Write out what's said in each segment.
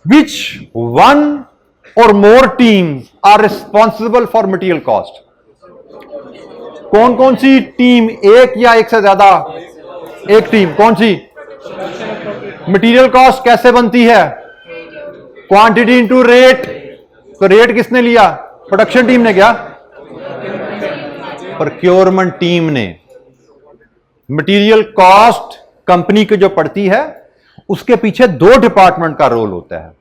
Which one or more teams are responsible for material cost? कौन कौन सी team, एक या एक से ज्यादा? एक टीम। कौन सी? मटेरियल कॉस्ट कैसे बनती है? Quantity into rate. तो रेट किसने लिया? प्रोडक्शन टीम ने। क्या? प्रोक्योरमेंट टीम ने। मटेरियल कॉस्ट कंपनी की जो पड़ती है उसके पीछे दो डिपार्टमेंट का रोल होता है।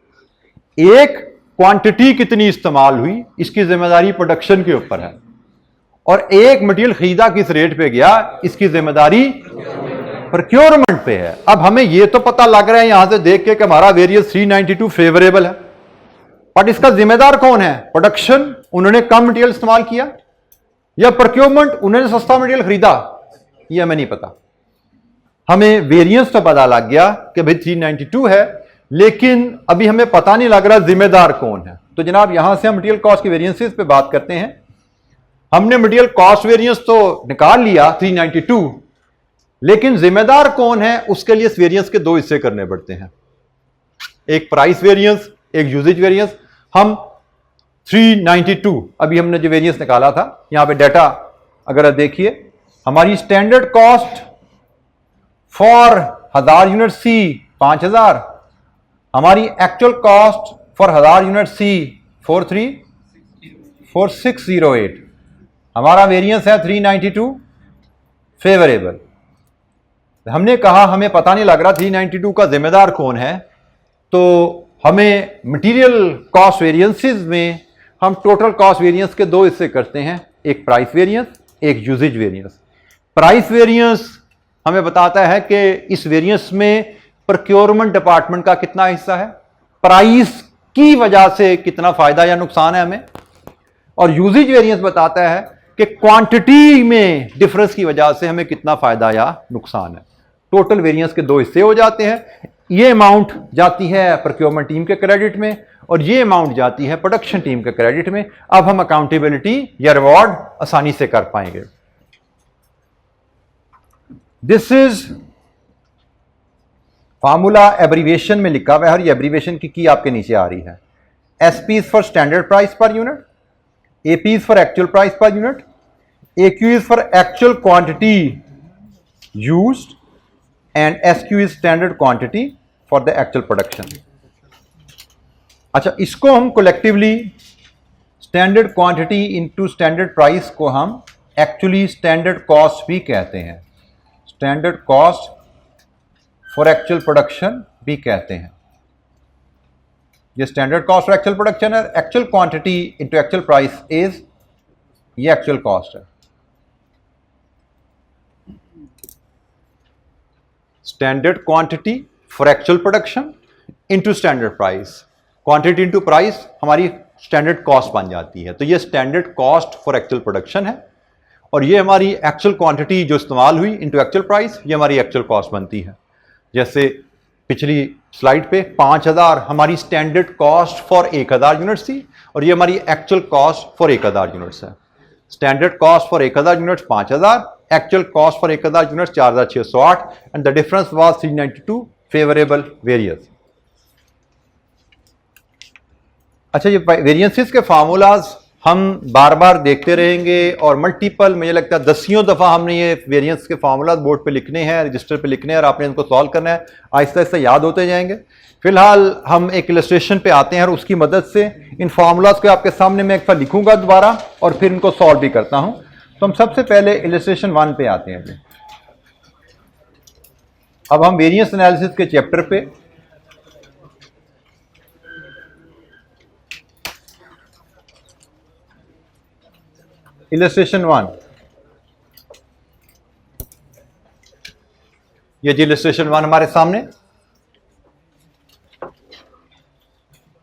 एक, क्वांटिटी कितनी इस्तेमाल हुई, इसकी जिम्मेदारी प्रोडक्शन के ऊपर है, और एक, मटेरियल खरीदा किस रेट पे गया, इसकी जिम्मेदारी प्रोक्योरमेंट पे है। अब हमें यह तो पता लग रहा है यहां से देख के कि हमारा वेरिएंस 392 फेवरेबल है, बट इसका जिम्मेदार कौन है? प्रोडक्शन, उन्होंने कम मटेरियल इस्तेमाल किया, या प्रोक्योरमेंट, उन्होंने सस्ता मटेरियल खरीदा? ये हमें नहीं पता। हमें वेरिएंस तो पता लग गया कि भाई 392 है, लेकिन अभी हमें पता नहीं लग रहा जिम्मेदार कौन है। तो जनाब यहां से हम मटेरियल कॉस्ट के वेरिएंसेस पे बात करते हैं। हमने मटेरियल कॉस्ट वेरिएंस तो निकाल लिया 392, लेकिन जिम्मेदार कौन है उसके लिए इस वेरिएंस के दो हिस्से करने पड़ते हैं, एक प्राइस वेरिएंस, एक यूजेज वेरिएंस। हम 392 अभी हमने जो वेरिएंस निकाला था, यहां पे डाटा अगर आप देखिए, हमारी स्टैंडर्ड कॉस्ट फॉर 1000 यूनिट सी 5000, हमारी एक्चुअल कॉस्ट फॉर 1000 यूनिट सी 4608, हमारा वेरिएंस है 392 फेवरेबल। हमने कहा हमें पता नहीं लग रहा 392 का जिम्मेदार कौन है, तो हमें मटेरियल कॉस्ट वेरिएंसेस में हम टोटल कॉस्ट वेरिएंस के दो हिस्से करते हैं, एक प्राइस वेरिएंस, एक यूजेज वेरिएंस। प्राइस वेरिएंस हमें बताता है कि इस वेरिएंस में प्रोक्योरमेंट डिपार्टमेंट का कितना हिस्सा है, प्राइस की वजह से कितना फायदा या नुकसान है हमें, और यूजेज वेरिएंस बताता है कि क्वांटिटी में डिफरेंस की वजह से हमें कितना फायदा या नुकसान है। टोटल वेरिएंस के दो हिस्से हो जाते हैं। ये अमाउंट जाती है प्रोक्योरमेंट टीम के क्रेडिट में, और ये अमाउंट जाती है प्रोडक्शन टीम के क्रेडिट में। अब हम अकाउंटेबिलिटी या रिवॉर्ड आसानी से कर पाएंगे। दिस इज फार्मूला एब्रीविएशन में लिखा हुआ है, और ये एब्रीविएशन की आपके नीचे आ रही है। SP is for standard price per unit, AP is for actual price per unit, AQ is for actual quantity used, and SQ is standard quantity for the actual production. अच्छा, इसको हम collectively standard quantity into standard price को हम actually standard cost भी कहते हैं, standard cost for actual production भी कहते हैं। ये standard cost for actual production है, actual quantity into actual price is, ये एक्चुअल कॉस्ट है। Standard quantity for actual production into standard price, quantity into price हमारी स्टैंडर्ड कॉस्ट बन जाती है। तो ये standard cost for actual production है, और ये हमारी एक्चुअल क्वांटिटी जो इस्तेमाल हुई इनटू एक्चुअल प्राइस, ये हमारी एक्चुअल कॉस्ट बनती है। जैसे पिछली स्लाइड पे 5000 हमारी स्टैंडर्ड कॉस्ट फॉर 1000 यूनिट्स थी, और ये हमारी एक्चुअल कॉस्ट फॉर 1000 यूनिट्स है। Standard cost for 1000 units 5000, actual cost for 1000 units 4608, and the difference was 392 favourable variance. अच्छा, ये वेरिएंसेस के फार्मूलाज हम बार बार देखते रहेंगे, और मल्टीपल, मुझे लगता है दसियों दफ़ा हमने ये वेरिएंस के फार्मूलाज बोर्ड पे लिखने हैं, रजिस्टर पे लिखने हैं, और आपने इनको सॉल्व करना है। आहिस्ता आहिस्ता याद होते जाएंगे। फिलहाल हम एक इलस्ट्रेशन पे आते हैं, और उसकी मदद से इन फार्मूलाज को आपके सामने मैं एक बार लिखूंगा दोबारा, और फिर इनको सॉल्व भी करता हूं। तो हम सबसे पहले इलस्ट्रेशन 1 पे आते हैं। अब हम वेरिएंस एनालिसिस के चैप्टर पे इलस्ट्रेशन 1, ये जी इलस्ट्रेशन 1 हमारे सामने।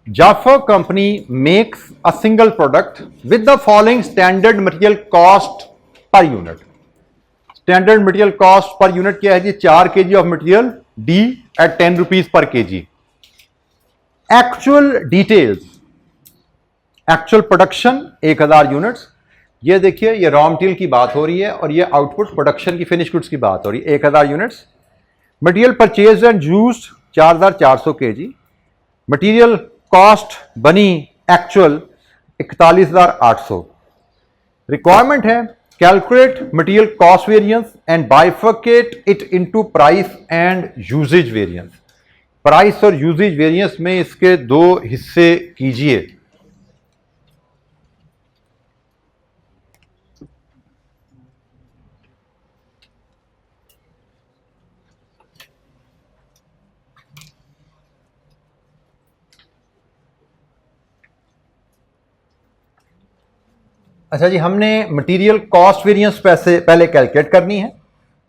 Jaffa company makes a single product with the following standard material cost per unit. Standard material cost per unit क्या है जी? 4 kg of material D at 10 rupees per kg. Actual details, actual production 1000 units। ये देखिए, ये raw material की बात हो रही है, और ये आउटपुट प्रोडक्शन की फिनिश गुड्स की बात हो रही है, 1000 units. Material purchase and used 4400 kg, material cost बनी एक्चुअल 41,800। रिक्वायरमेंट है calculate material cost variance and bifurcate it into price and usage variance. Price और यूजेज वेरिएंस में इसके दो हिस्से कीजिए। अच्छा जी, हमने मटेरियल कॉस्ट वेरिएंस पहले कैलकुलेट करनी है।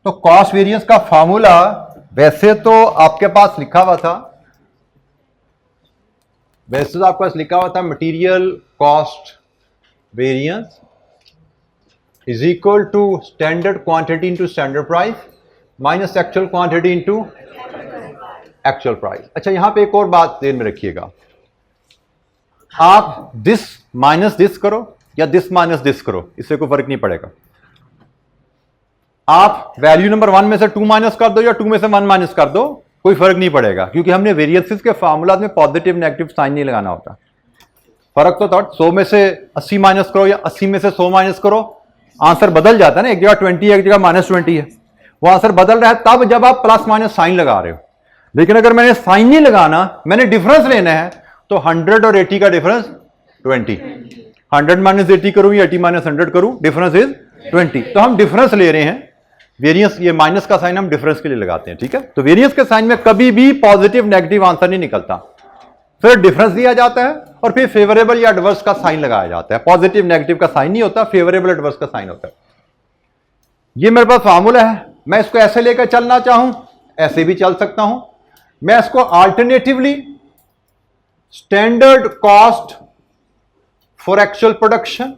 तो कॉस्ट वेरिएंस का फॉर्मूला वैसे तो आपके पास लिखा हुआ था, material cost variance is equal to standard quantity into standard price minus actual quantity into actual price. अच्छा, यहां पे एक और बात ध्यान में रखिएगा, आप दिस माइनस दिस करो या दिस माइनस दिस करो, इससे कोई फर्क नहीं पड़ेगा। आप वैल्यू नंबर 1 में से 2 माइनस कर दो या 2 में से 1 माइनस कर दो, कोई फर्क नहीं पड़ेगा, क्योंकि हमने वेरिएंसेस के फार्मूला में पॉजिटिव नेगेटिव साइन नहीं लगाना होता। फर्क तो था 100 में से 80 माइनस करो या 80 में से 100 माइनस करो, आंसर बदल जाता है ना। एक जगह 20 है, एक जगह -20 है, वो आंसर बदल रहा है तब जब आप प्लस माइनस साइन लगा रहे हो। लेकिन अगर मैंने साइन नहीं लगाना, मैंने डिफरेंस लेना है, तो 100 और 80 का डिफरेंस 20। 100 माइनस 80 करूं या 80 माइनस 100 करूं, डिफरेंस इज 20। तो हम डिफरेंस ले रहे हैं, वेरिएंस, ये माइनस का साइन हम डिफरेंस के लिए लगाते हैं, ठीक है। तो वेरिएंस के साइन में कभी भी पॉजिटिव नेगेटिव आंसर नहीं निकलता, फिर डिफरेंस दिया जाता है और फिर फेवरेबल या एडवर्स का साइन लगाया जाता है। पॉजिटिव नेगेटिव का साइन नहीं होता, फेवरेबल एडवर्स का साइन होता है। ये मेरे पास फार्मूला है, मैं इसको ऐसे लेकर चलना चाहूं ऐसे भी चल सकता हूं। मैं इसको alternatively standard cost for actual production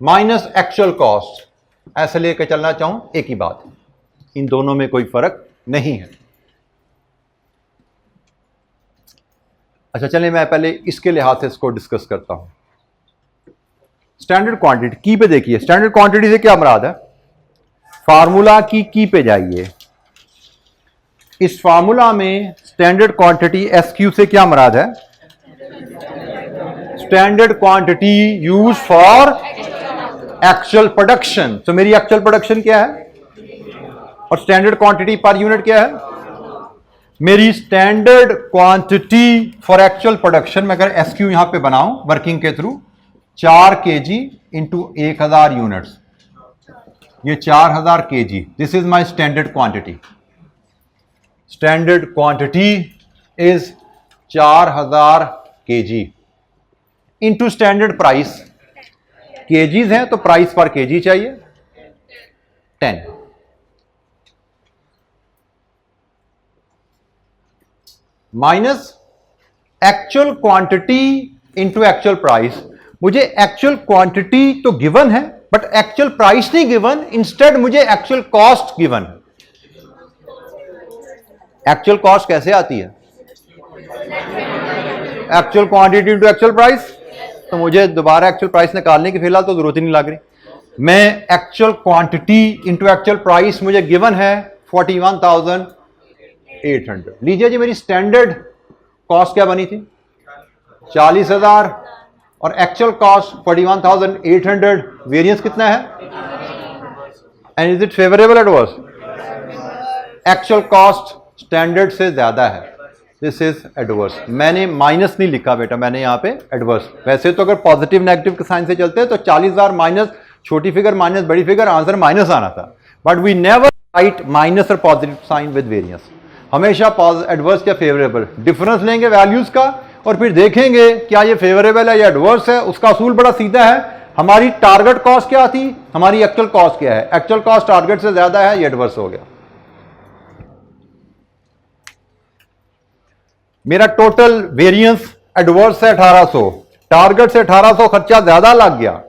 minus actual cost ऐसे लेकर चलना चाहूं, एक ही बात है, इन दोनों में कोई फर्क नहीं है। अच्छा चलिए, मैं पहले इसके लिहाज से इसको डिस्कस करता हूं। स्टैंडर्ड क्वांटिटी की पे देखिए, स्टैंडर्ड क्वांटिटी से क्या मुराद है, फार्मूला की पे जाइए। इस फार्मूला में स्टैंडर्ड क्वांटिटी एसक्यू से क्या मुराद है, standard quantity use for actual production. तो मेरी एक्चुअल प्रोडक्शन क्या है और स्टैंडर्ड क्वांटिटी पर यूनिट क्या है, मेरी standard quantity for actual production मैं अगर एसक्यू यहां पे बनाऊं वर्किंग के थ्रू 4 kg इंटू 1000 यूनिट्स, ये 4000 kg, this is my standard quantity. Standard quantity is 4000 kg into standard price, KGs हैं तो प्राइस पर केजी चाहिए 10। Minus actual quantity into actual price. मुझे एक्चुअल क्वांटिटी तो गिवन है बट एक्चुअल प्राइस नहीं given, instead मुझे actual cost given. Actual cost कैसे आती है, actual quantity into actual price. तो मुझे दोबारा एक्चुअल प्राइस निकालने की फिलहाल तो जरूरत ही नहीं लग रही। मैं actual quantity into actual price मुझे गिवन है 41,800। लीजिए जी, मेरी स्टैंडर्ड कॉस्ट क्या बनी थी 40,000 और एक्चुअल कॉस्ट 41,800। वेरिएंस कितना है and is it favourable adverse, actual cost standard से ज्यादा है, दिस इज एडवर्स। मैंने माइनस नहीं लिखा बेटा, मैंने यहां पे एडवर्स। वैसे तो अगर पॉजिटिव नेगेटिव के साइन से चलते हैं तो 40,000 माइनस छोटी फिगर माइनस बड़ी फिगर, आंसर माइनस आना था, but we never write minus और पॉजिटिव साइन विद वेरिएंस। हमेशा एडवर्स या फेवरेबल, डिफरेंस लेंगे वैल्यूज का और फिर देखेंगे क्या ये फेवरेबल है या एडवर्स है। उसका असूल बड़ा सीधा है, हमारी टारगेट कॉस्ट क्या थी, हमारी एक्चुअल कॉस्ट क्या है, एक्चुअल कॉस्ट टारगेट से ज्यादा है, ये एडवर्स हो गया। मेरा टोटल वेरिएंस एडवर्स है 1800, टारगेट से 1800 खर्चा ज्यादा लग गया,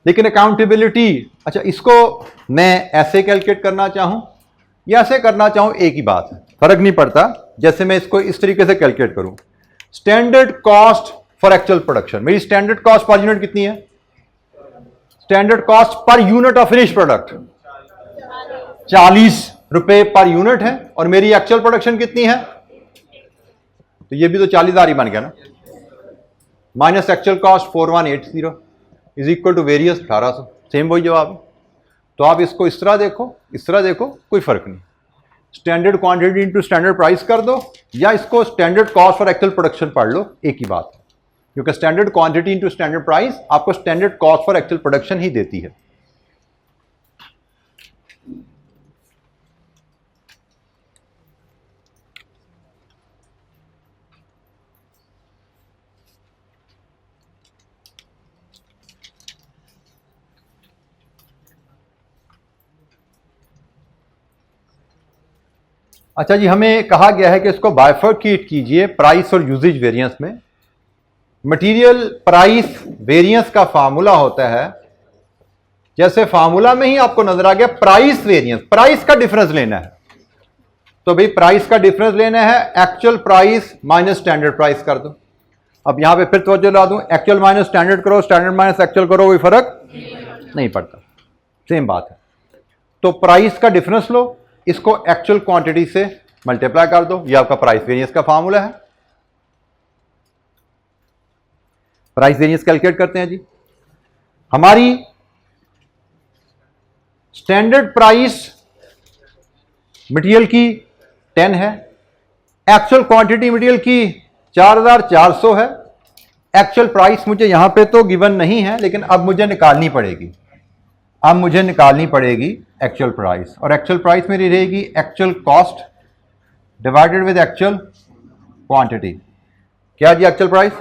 लेकिन अकाउंटेबिलिटी, अच्छा इसको मैं ऐसे कैलकुलेट करना चाहूं या ऐसे करना चाहूं, एक ही बात है, फर्क नहीं पड़ता। जैसे मैं इसको इस तरीके से कैलकुलेट करूं, standard cost for actual production, मेरी स्टैंडर्ड कॉस्ट पर यूनिट कितनी है, standard cost per unit of finish product 40 रुपए पर यूनिट है और मेरी एक्चुअल प्रोडक्शन कितनी है, तो ये भी तो 40,000 ही बन गया ना, minus actual cost 4180 is equal to variance 1800, same वही जवाब है। तो आप इसको इस तरह देखो, इस तरह देखो, कोई फर्क नहीं, standard quantity into standard price कर दो या इसको standard cost for actual production पढ़ लो, एक ही बात है, क्योंकि standard quantity into standard price आपको standard cost for actual production ही देती है। अच्छा जी, हमें कहा गया है कि इसको बाइफर्केट कीजिए प्राइस और यूजेज वेरिएंस में। मटेरियल प्राइस वेरिएंस का फार्मूला होता है, जैसे फार्मूला में ही आपको नजर आ गया प्राइस वेरिएंस, प्राइस का डिफरेंस लेना है, तो भाई प्राइस का डिफरेंस लेना है, actual price minus standard price कर दो। अब यहां पे फिर तवज्जो ला दूं, एक्चुअल माइनस स्टैंडर्ड करो, स्टैंडर्ड माइनस एक्चुअल करो, कोई फर्क नहीं पड़ता, सेम बात है। तो प्राइस का डिफरेंस लो, इसको एक्चुअल क्वांटिटी से मल्टीप्लाई कर दो, ये आपका प्राइस वेरिएंस का फार्मूला है। प्राइस वेरिएंस कैलकुलेट करते हैं जी। हमारी स्टैंडर्ड प्राइस मटेरियल की 10 है, एक्चुअल क्वांटिटी मटेरियल की 4400 है। एक्चुअल प्राइस मुझे यहां पे तो गिवन नहीं है, लेकिन अब मुझे निकालनी पड़ेगी, अब मुझे निकालनी पड़ेगी एक्चुअल प्राइस, और एक्चुअल प्राइस मेरी रहेगी actual cost divided with actual quantity. क्या जी एक्चुअल प्राइस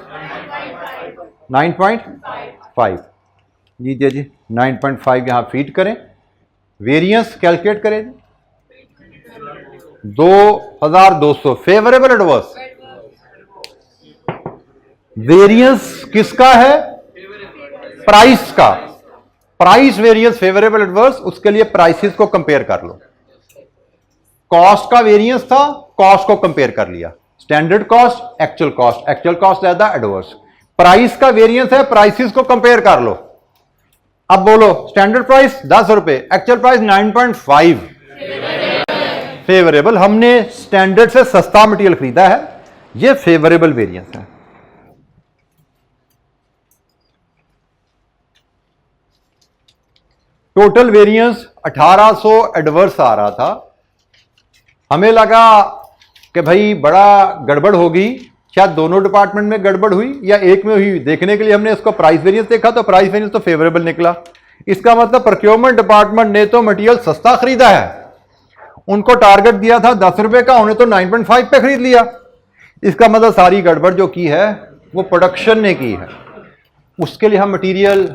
9.5, लीजिए जी 9.5 यहां फीड करें, वेरिएंस कैलकुलेट करें 2200, फेवरेबल एडवर्स, वेरिएंस किसका है, प्राइस का, प्राइस वेरिएंस फेवरेबल एडवर्स, उसके लिए प्राइसेस को कंपेयर कर लो। कॉस्ट का वेरिएंस था, कॉस्ट को कंपेयर कर लिया, standard cost actual cost, actual cost ज्यादा एडवर्स, प्राइस का वेरिएंस है, प्राइसेस को कंपेयर कर लो। अब बोलो स्टैंडर्ड प्राइस 10 रुपए, एक्चुअल प्राइस 9.5, फेवरेबल, हमने स्टैंडर्ड से सस्ता मटेरियल खरीदा है, यह फेवरेबल वेरिएंस है। टोटल वेरिएंस 1800 एडवर्स आ रहा था, हमें लगा कि भाई बड़ा गड़बड़ होगी, शायद दोनों डिपार्टमेंट में गड़बड़ हुई या एक में हुई, देखने के लिए हमने इसको प्राइस वेरिएंस देखा तो प्राइस वेरिएंस तो फेवरेबल निकला। इसका मतलब प्रोक्योरमेंट डिपार्टमेंट ने तो मटेरियल सस्ता खरीदा है, उनको टारगेट दिया था 10 रुपए का, उन्हें तो 9.5 पे खरीद लिया। इसका मतलब सारी गड़बड़ जो की है वो प्रोडक्शन ने की है। उसके लिए हम मटेरियल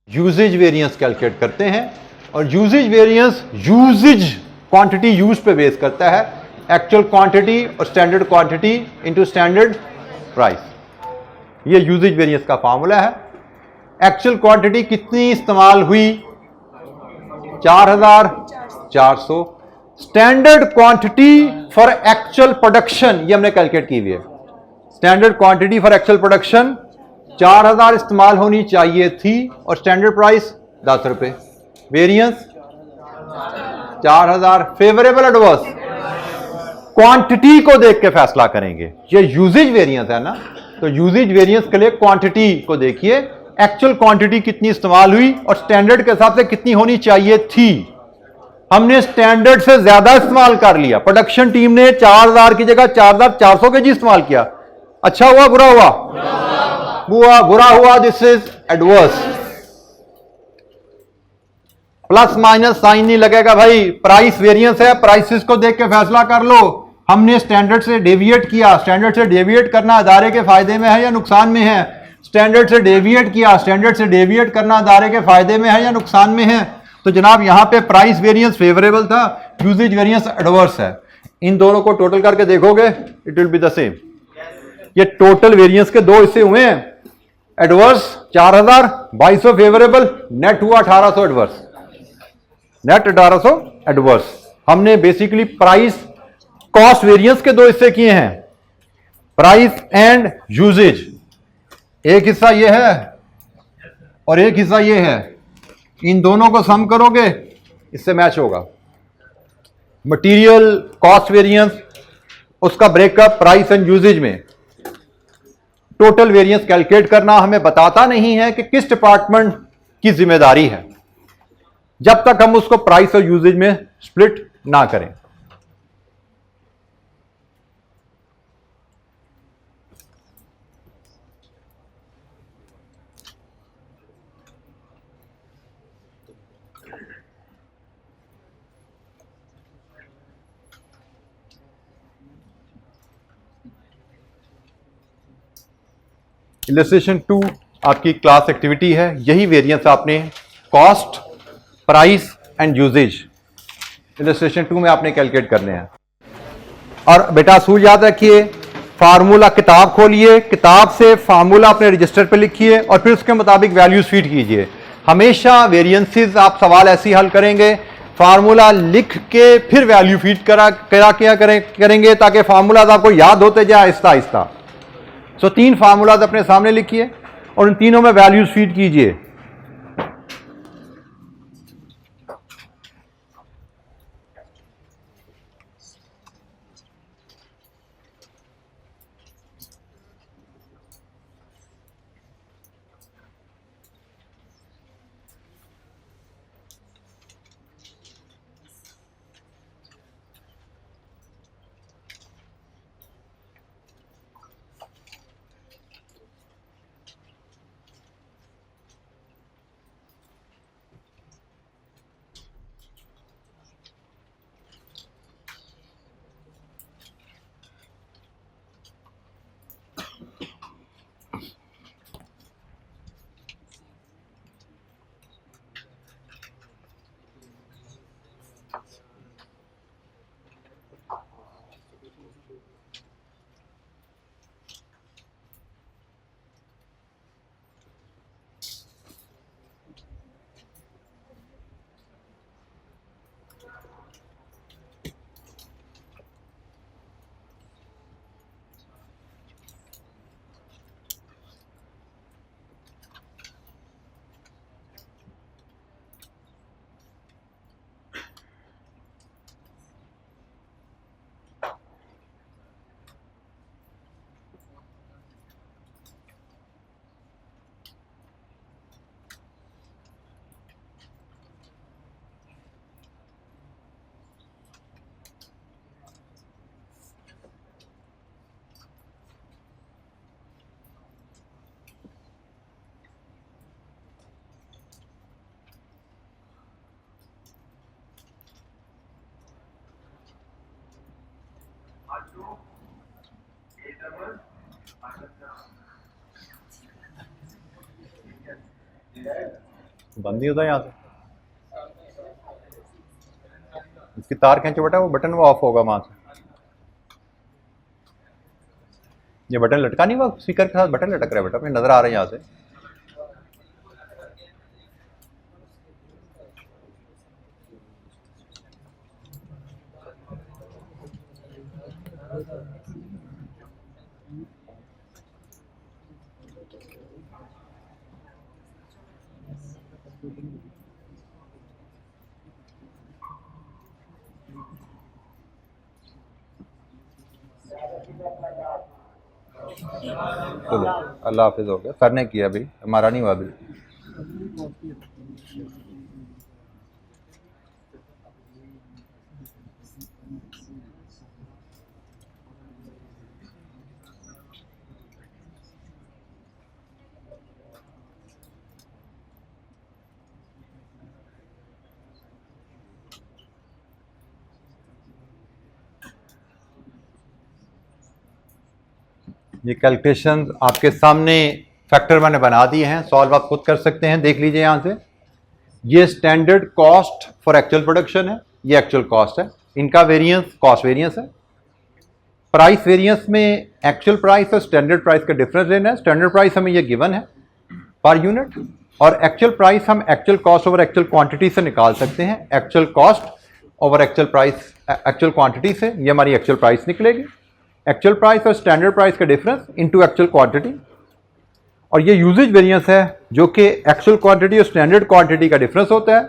यूजेज वेरिएंस कैलकुलेट करते हैं, और usage variance usage quantity use पे बेस करता है, एक्चुअल क्वांटिटी और standard quantity into standard price, ये यूजेज वेरिएंस का फार्मूला है। एक्चुअल क्वांटिटी कितनी इस्तेमाल हुई 4400, standard quantity for actual production ये हमने कैलकुलेट की हुई है, standard quantity for actual production 4000 इस्तेमाल होनी चाहिए थी, और स्टैंडर्ड प्राइस 10 रुपए, वेरिएंस 4000, फेवरेबल एडवर्स, क्वांटिटी को देख के फैसला करेंगे, ये यूजेज वेरिएंस है ना, तो यूजेज वेरिएंस के लिए क्वांटिटी को देखिए, एक्चुअल क्वांटिटी कितनी इस्तेमाल हुई और स्टैंडर्ड के हिसाब से कितनी होनी चाहिए थी, हमने स्टैंडर्ड से ज्यादा इस्तेमाल कर लिया। प्रोडक्शन टीम ने 4000 की जगह 4400 केजी इस्तेमाल किया, अच्छा हुआ बुरा हुआ, बुरा हुआ, this is adverse. Plus minus sign नहीं लगेगा भाई, प्राइस वेरिएंस है, प्राइसेस को देख के फैसला कर लो, हमने स्टैंडर्ड से डेविएट किया, स्टैंडर्ड से डेविएट करना अदारे के फायदे में है या नुकसान में है, स्टैंडर्ड से डेविएट किया, स्टैंडर्ड से डेविएट करना अदारे के फायदे में है या नुकसान में है। तो जनाब यहां पे प्राइस वेरिएंस फेवरेबल था, यूजेज वेरिएंस एडवर्स है, इन दोनों को टोटल करके देखोगे it will be the same. ये टोटल वेरिएंस के दो हिस्से हुए हैं, एडवर्स 4000, 2200 फेवरेबल, नेट हुआ 1800 एडवर्स, नेट 1800 एडवर्स। हमने बेसिकली प्राइस कॉस्ट वेरिएंस के दो हिस्से किए हैं, प्राइस एंड यूजेज, एक हिस्सा ये है और एक हिस्सा ये है, इन दोनों को सम करोगे इससे मैच होगा। मटेरियल कॉस्ट वेरिएंस, उसका ब्रेकअप प्राइस एंड यूजेज में टोटल वेरिएंस कैलकुलेट करना हमें बताता नहीं है कि किस डिपार्टमेंट की जिम्मेदारी है, जब तक हम उसको प्राइस और यूजेज में स्प्लिट ना करें। इलस्ट्रेशन 2 आपकी क्लास एक्टिविटी है। यही वेरिएंस आपने cost, price and usage illustration 2 में आपने कैलकुलेट करने हैं। और बेटा असूल याद रखिए, फार्मूला किताब खोलिए, किताब से फार्मूला अपने रजिस्टर पे लिखिए और फिर उसके मुताबिक वैल्यूज फीड कीजिए। हमेशा वेरिएंसेस आप सवाल ऐसे ही हल करेंगे, फार्मूला लिख के फिर वैल्यू फीड करेंगे ताकि फार्मूलाज आपको याद होते जाए आहिस्ता आहिस्ता। सो 3 फार्मूलाज अपने सामने लिखिए और उन तीनों में वैल्यूज फीड कीजिए। बंद नहीं होता यहां से, इसकी तार खींचो बेटा, वो बटन वो ऑफ होगा वहां से। ये बटन लटका नहीं हुआ, स्पीकर के साथ बटन लटक रहा है बेटा, नजर आ रहा है यहां से। चलो अल्लाह हाफिज हो गया, सर ने किया अभी, हमारा नहीं हुआ अभी। ये कैलकुलेशन आपके सामने फैक्टर मैंने बना दिए हैं, सॉल्व आप खुद कर सकते हैं, देख लीजिए यहां से। ये standard cost for actual production है, ये एक्चुअल कॉस्ट है, इनका वेरिएंस कॉस्ट वेरिएंस है। प्राइस वेरिएंस में एक्चुअल प्राइस और स्टैंडर्ड प्राइस का डिफरेंस लेना है। स्टैंडर्ड प्राइस हमें ये गिवन है पर यूनिट, और एक्चुअल प्राइस हम actual cost over actual quantity से निकाल सकते हैं। Actual cost over actual price actual quantity से ये हमारी एक्चुअल प्राइस निकलेगी। एक्चुअल प्राइस और स्टैंडर्ड प्राइस का डिफरेंस इनटू एक्चुअल क्वांटिटी, और ये यूजेज वेरिएंस है जो कि एक्चुअल क्वांटिटी और स्टैंडर्ड क्वांटिटी का डिफरेंस होता है।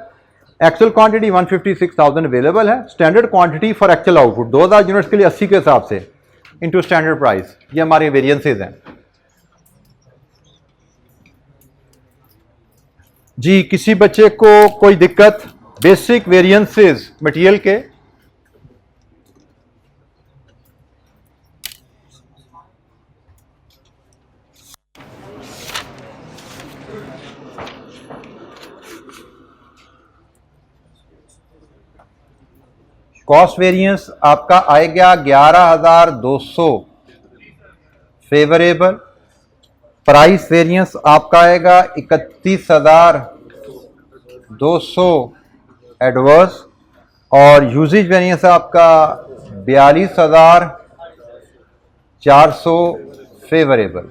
एक्चुअल क्वांटिटी 156,000 अवेलेबल है, standard quantity for actual output 2000 units के लिए 80 के हिसाब से इनटू स्टैंडर्ड प्राइस, ये हमारे वेरिएंसेस हैं। जी किसी बच्चे को कोई दिक्कत बेसिक वेरिएंसेस मटेरियल के? कॉस्ट वेरिएंस आपका आएगा 11,200 फेवरेबल, प्राइस वेरिएंस आपका आएगा 31,200 एडवर्स, और यूजेज वेरिएंस आपका 42,400 फेवरेबल।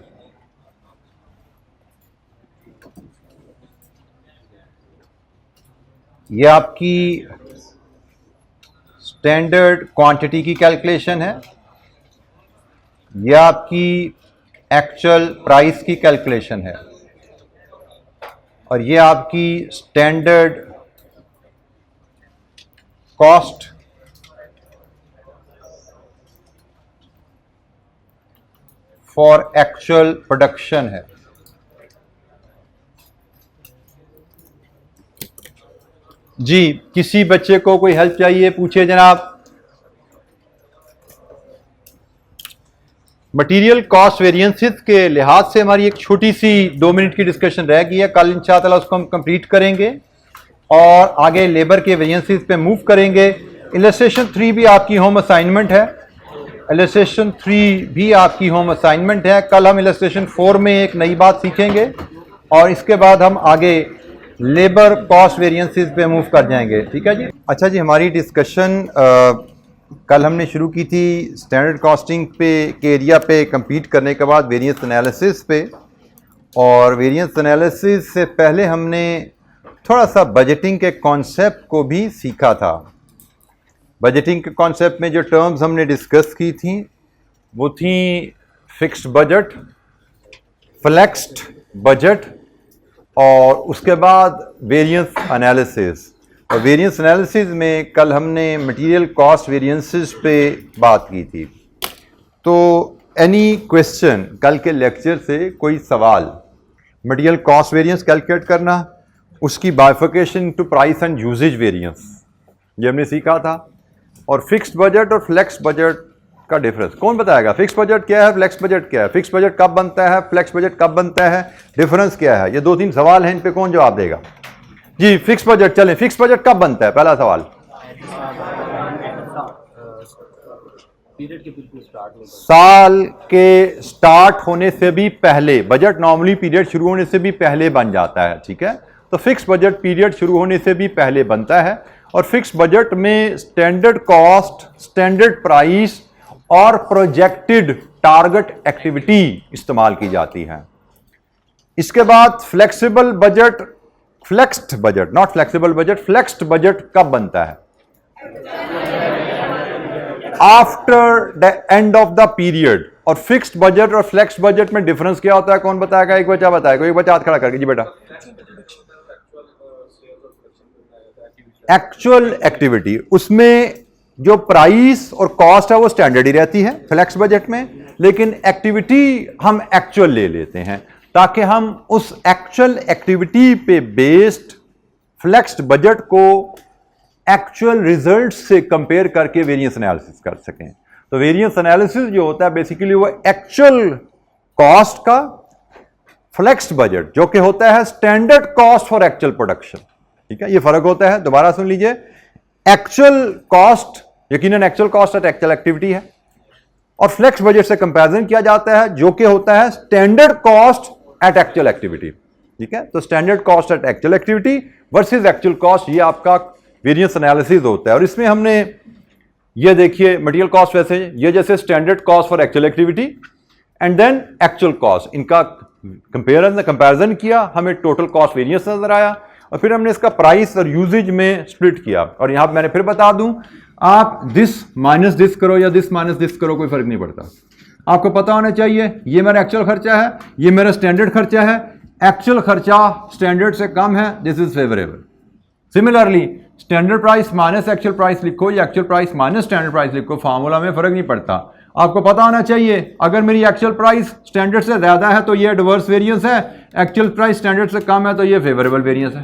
ये आपकी स्टैंडर्ड क्वांटिटी की कैलकुलेशन है, यह आपकी एक्चुअल प्राइस की कैलकुलेशन है, और यह आपकी standard cost for actual production है। जी किसी बच्चे को कोई हेल्प चाहिए पूछिए जनाब। मटेरियल कॉस्ट वेरिएंसेस के लिहाज से हमारी एक छोटी सी 2 मिनट की डिस्कशन रह गई है, कल इंशाअल्लाह उसको हम कंप्लीट करेंगे और आगे लेबर के वेरिएंसेस पे मूव करेंगे। इलस्ट्रेशन 3 भी आपकी होम असाइनमेंट है, इलस्ट्रेशन 3 भी आपकी होम असाइनमेंट है। कल हम इलस्ट्रेशन 4 में एक नई बात सीखेंगे और इसके बाद हम आगे लेबर कॉस्ट वेरिएंसेस पे मूव कर जाएंगे, ठीक है जी। अच्छा जी, हमारी डिस्कशन कल हमने शुरू की थी स्टैंडर्ड कॉस्टिंग पे के एरिया पे कंप्लीट करने के बाद वेरिएंस एनालिसिस पे, और वेरिएंस एनालिसिस से पहले हमने थोड़ा सा बजटिंग के कॉन्सेप्ट को भी सीखा था। बजटिंग के कॉन्सेप्ट में जो टर्म्स हमने डिस्कस की थी वो थी फिक्स्ड बजट, फ्लेक्स्ड बजट, और उसके बाद वेरिएंस एनालिसिस। और वेरिएंस एनालिसिस में कल हमने मटेरियल कॉस्ट वेरिएंसेस पे बात की थी। तो एनी क्वेश्चन, कल के लेक्चर से कोई सवाल, मटेरियल कॉस्ट वेरिएंस कैलकुलेट करना, उसकी bifurcation to price and usage variance, ये हमने सीखा था। और फिक्स्ड बजट और फ्लेक्स बजट का डिफरेंस कौन बताएगा? फिक्स बजट क्या है, फ्लेक्स बजट क्या है, फिक्स बजट कब बनता है, फ्लेक्स बजट कब बनता है, डिफरेंस क्या है? ये 2-3 सवाल हैं, इन पे कौन जवाब देगा? जी फिक्स बजट, चलें, फिक्स बजट कब बनता है? पहला सवाल। साल के स्टार्ट होने से भी पहले। बजट नॉर्मली पीरियड शुरू होने से भी पहले बन जाता है, ठीक है। तो फिक्स बजट पीरियड शुरू होने से भी पहले बनता है, और फिक्स बजट में स्टैंडर्ड कॉस्ट, स्टैंडर्ड प्राइस और प्रोजेक्टेड टारगेट एक्टिविटी इस्तेमाल की जाती है। इसके बाद flexible budget, flexed budget, not flexible budget, flexed budget कब बनता है? After the end of the period. और फिक्स्ड बजट और फ्लेक्स्ड बजट में डिफरेंस क्या होता है, कौन बताएगा? एक बच्चा बताएगा, एक बच्चा हाथ खड़ा करके। जी बेटा। एक्चुअल एक्टिविटी, उसमें जो प्राइस और कॉस्ट है वो स्टैंडर्ड ही रहती है फ्लेक्स बजट में, लेकिन एक्टिविटी हम एक्चुअल ले लेते हैं ताकि हम उस एक्चुअल एक्टिविटी पे बेस्ड फ्लेक्स्ड बजट को एक्चुअल रिजल्ट से कंपेयर करके वेरिएंस एनालिसिस कर सकें। तो वेरिएंस एनालिसिस जो होता है बेसिकली वो एक्चुअल कॉस्ट का फ्लेक्स्ड बजट, जो कि होता है standard cost for actual production, ठीक है। ये फर्क होता है, दोबारा सुन लीजिए। एक्चुअल कॉस्ट यकीनन actual cost at actual activity है, और फ्लेक्स बजट से कंपैरिजन किया जाता है जो कि होता है standard cost at actual activity, ठीक है। तो standard cost at actual activity versus actual cost, ये आपका वेरिएंस एनालिसिस होता है। और इसमें हमने ये देखिए मटेरियल कॉस्ट, वैसे ये जैसे standard cost for actual activity and then actual cost, इनका कंपैरिजन किया, हमें टोटल कॉस्ट वेरिएंस नजर आया, और फिर हमने इसका प्राइस और यूजेज में स्प्लिट किया। और यहां मैंने फिर बता दूं, आप दिस माइनस दिस करो या दिस माइनस दिस करो, कोई फर्क नहीं पड़ता। आपको पता होना चाहिए ये मेरा एक्चुअल खर्चा है, ये मेरा स्टैंडर्ड खर्चा है। एक्चुअल खर्चा स्टैंडर्ड से कम है, this is favourable, similarly standard price minus actual price लिखो या actual price minus standard price लिखो, फार्मूला में फर्क नहीं पड़ता। आपको पता होना चाहिए अगर मेरी एक्चुअल प्राइस स्टैंडर्ड से ज्यादा है तो ये एडवर्स वेरिएंस है, एक्चुअल प्राइस स्टैंडर्ड से कम है तो ये फेवरेबल वेरिएंस है।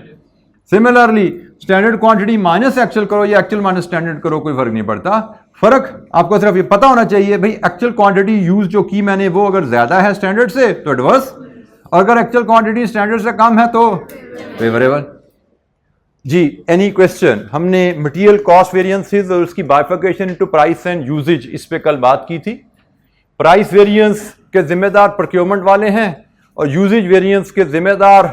Similarly standard quantity minus actual करो या एक्चुअल माइनस स्टैंडर्ड करो, कोई फर्क नहीं पड़ता। फर्क आपको सिर्फ ये पता होना चाहिए भाई एक्चुअल क्वांटिटी यूज जो की मैंने वो अगर ज्यादा है स्टैंडर्ड से तो एडवर्स, अगर एक्चुअल क्वांटिटी स्टैंडर्ड से कम है तो फेवरेबल। जी एनी क्वेश्चन? हमने मटेरियल कॉस्ट वेरिएंसेस और उसकी bifurcation into price and usage इस पे कल बात की थी। प्राइस वेरिएंस के जिम्मेदार प्रोक्योरमेंट वाले हैं और यूजेज वेरिएंस के जिम्मेदार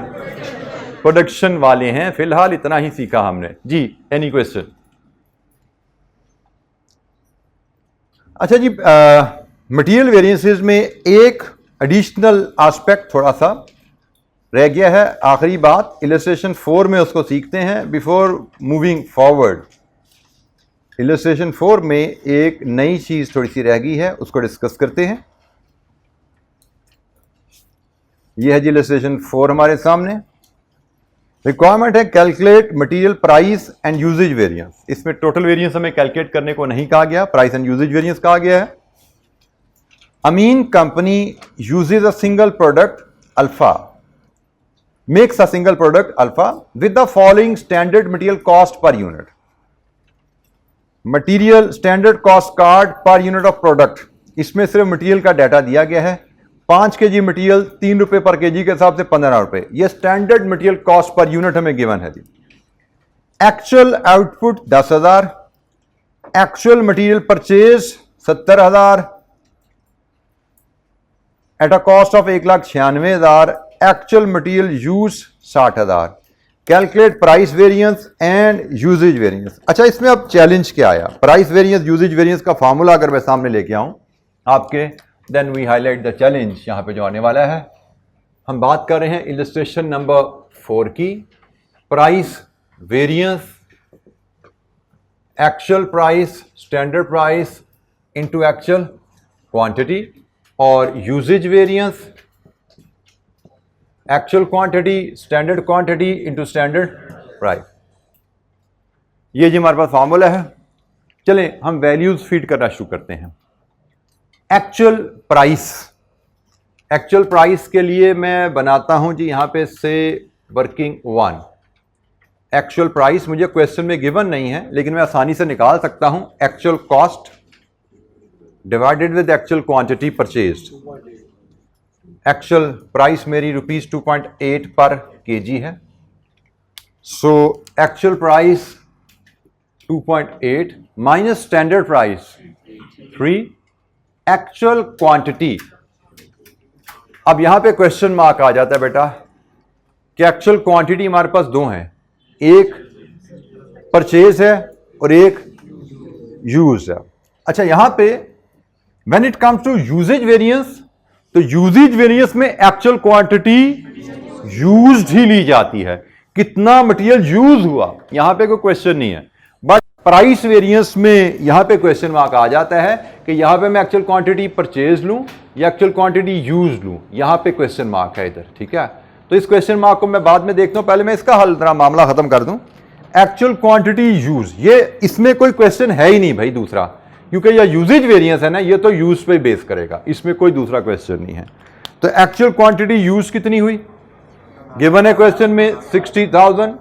प्रोडक्शन वाले हैं। फिलहाल इतना ही सीखा हमने। जी एनी क्वेश्चन? अच्छा जी, मटेरियल वेरिएंसेस में एक एडिशनल एस्पेक्ट थोड़ा सा रह गया है, आखिरी बात इलस्ट्रेशन 4 में उसको सीखते हैं बिफोर मूविंग फॉरवर्ड। इलस्ट्रेशन 4 में एक नई चीज थोड़ी सी रह गई है, उसको डिस्कस करते हैं। यह है जी इलस्ट्रेशन 4 हमारे सामने। रिक्वायरमेंट है calculate material price and usage variance. इसमें टोटल वेरिएंस हमें कैलकुलेट करने को नहीं कहा गया, प्राइस एंड यूजेज वेरिएंस कहा गया है। Amin company uses a single product alpha, makes a single product alpha with the following standard material cost per unit. Material standard cost card per unit of product, इसमें सिर्फ material का data दिया गया है। 5 kg material 3 रुपए पर KG के हिसाब से 15 रुपए, यह standard material cost per unit हमें गिवन है। Actual output 10,000, actual material purchase 70,000 at a cost of 1,96,000, actual material use 60,000। Calculate price variance and usage variance. अच्छा, इसमें अब चैलेंज क्या आया? प्राइस वेरिएंस यूजेज वेरिएंस का फार्मूला अगर मैं सामने लेके आऊं आपके, then we highlight the challenge यहां पे जो आने वाला है। हम बात कर रहे हैं इलस्ट्रेशन नंबर 4 की। Price variance, actual price, standard price into actual quantity, और usage variance, actual quantity standard quantity into standard price. ये जी हमारे पास फॉर्मूला है। चलें हम वैल्यूज फीड करना शुरू करते हैं। एक्चुअल प्राइस, एक्चुअल प्राइस के लिए मैं बनाता हूं जी यहां पे से वर्किंग 1। एक्चुअल प्राइस मुझे क्वेश्चन में गिवन नहीं है लेकिन मैं आसानी से निकाल सकता हूं। Actual cost divided with actual quantity purchased. Actual price मेरी ₹2.8 पर केजी है, so actual price 2.8 minus standard price 3, actual quantity. अब यहां पे क्वेश्चन मार्क आ जाता है बेटा कि एक्चुअल क्वांटिटी हमारे पास दो हैं, एक परचेज है और एक यूज है। अच्छा, यहां पे when it comes to usage variance, तो यूजेज वेरिएंस में एक्चुअल क्वांटिटी यूज्ड ही ली जाती है, कितना मटेरियल यूज हुआ यहां पे कोई क्वेश्चन नहीं है। बट प्राइस वेरिएंस में यहां पे क्वेश्चन मार्क आ जाता है कि यहां पे मैं एक्चुअल क्वांटिटी परचेज लूं या एक्चुअल क्वांटिटी यूज लूं, यहां पे क्वेश्चन मार्क है इधर। ठीक है, तो इस क्वेश्चन मार्क को मैं बाद में देखता हूं, पहले मैं इसका हल जरा मामला खत्म कर दूं। एक्चुअल क्वांटिटी यूज, ये इसमें कोई क्वेश्चन है ही नहीं भाई दूसरा, क्योंकि यह यूजेज वेरिएंस है ना, ये तो यूज पे बेस करेगा, इसमें कोई दूसरा क्वेश्चन नहीं है। तो एक्चुअल क्वांटिटी यूज कितनी हुई गिवन है क्वेश्चन में 60,000।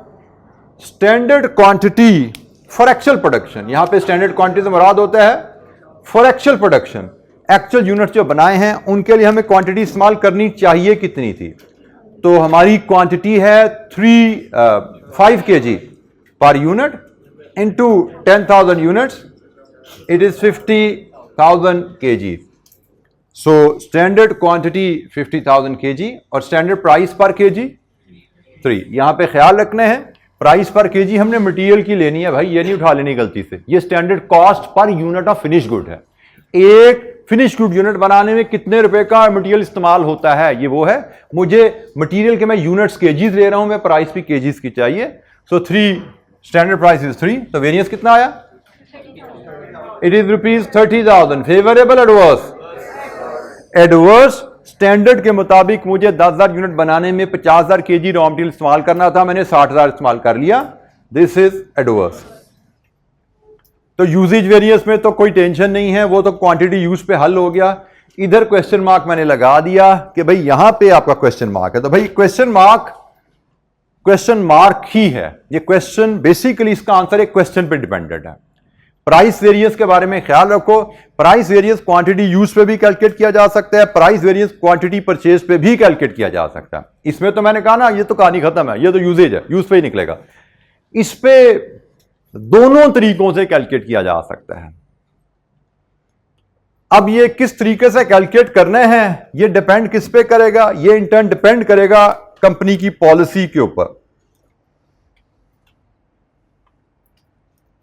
Standard quantity for actual production, यहां पे स्टैंडर्ड क्वांटिटी से मुराद होता है for actual production, actual unit जो बनाए हैं उनके लिए हमें क्वांटिटी इस्तेमाल करनी चाहिए कितनी थी। तो हमारी क्वांटिटी है 5 kg per unit into 10,000 units, it is 50,000 kg. So standard quantity 50,000 kg और standard price पर kg 3। यहां पे ख्याल रखना है प्राइस पर केजी हमने मटेरियल की लेनी है भाई, ये नहीं उठा लेनी गलती से। ये standard cost per unit of finish good है। एक फिनिश गुड यूनिट बनाने में कितने रुपए का मटेरियल इस्तेमाल होता है, ये वो है। मुझे मटेरियल के मैं यूनिट्स केजीज ले रहा हूं, मैं प्राइस भी केजीज की चाहिए। सो 3 स्टैंडर्ड प्राइस इज 3, तो वेरिएंस कितना आया? It is ₹30,000। Favourable adverse? Adverse. Standard के मुताबिक मुझे 10,000 यूनिट बनाने में 50,000 केजी रॉ मटेरियल इस्तेमाल करना था, मैंने 60,000 इस्तेमाल कर लिया। This is adverse. तो यूजेज वेरिएंस में तो कोई टेंशन नहीं है, वो तो क्वांटिटी यूज पे हल हो गया। इधर क्वेश्चन मार्क मैंने लगा दिया कि भाई यहां पे आपका क्वेश्चन मार्क है, तो भाई क्वेश्चन मार्क ही है ये क्वेश्चन। बेसिकली इसका आंसर एक क्वेश्चन पे डिपेंडेंट है। प्राइस वेरिएंस के बारे में ख्याल रखो, प्राइस वेरिएंस क्वांटिटी यूज पे भी कैलकुलेट किया जा सकता है, प्राइस वेरिएंस क्वांटिटी परचेज पे भी कैलकुलेट किया जा सकता है। इसमें तो मैंने कहा ना ये तो कहानी खत्म है, ये तो यूजेज है, यूज पे ही निकलेगा। इस पे दोनों तरीकों से कैलकुलेट किया जा सकता है। अब ये किस तरीके से कैलकुलेट करने हैं ये डिपेंड किस पे करेगा, ये इन टर्न डिपेंड करेगा कंपनी की पॉलिसी के ऊपर।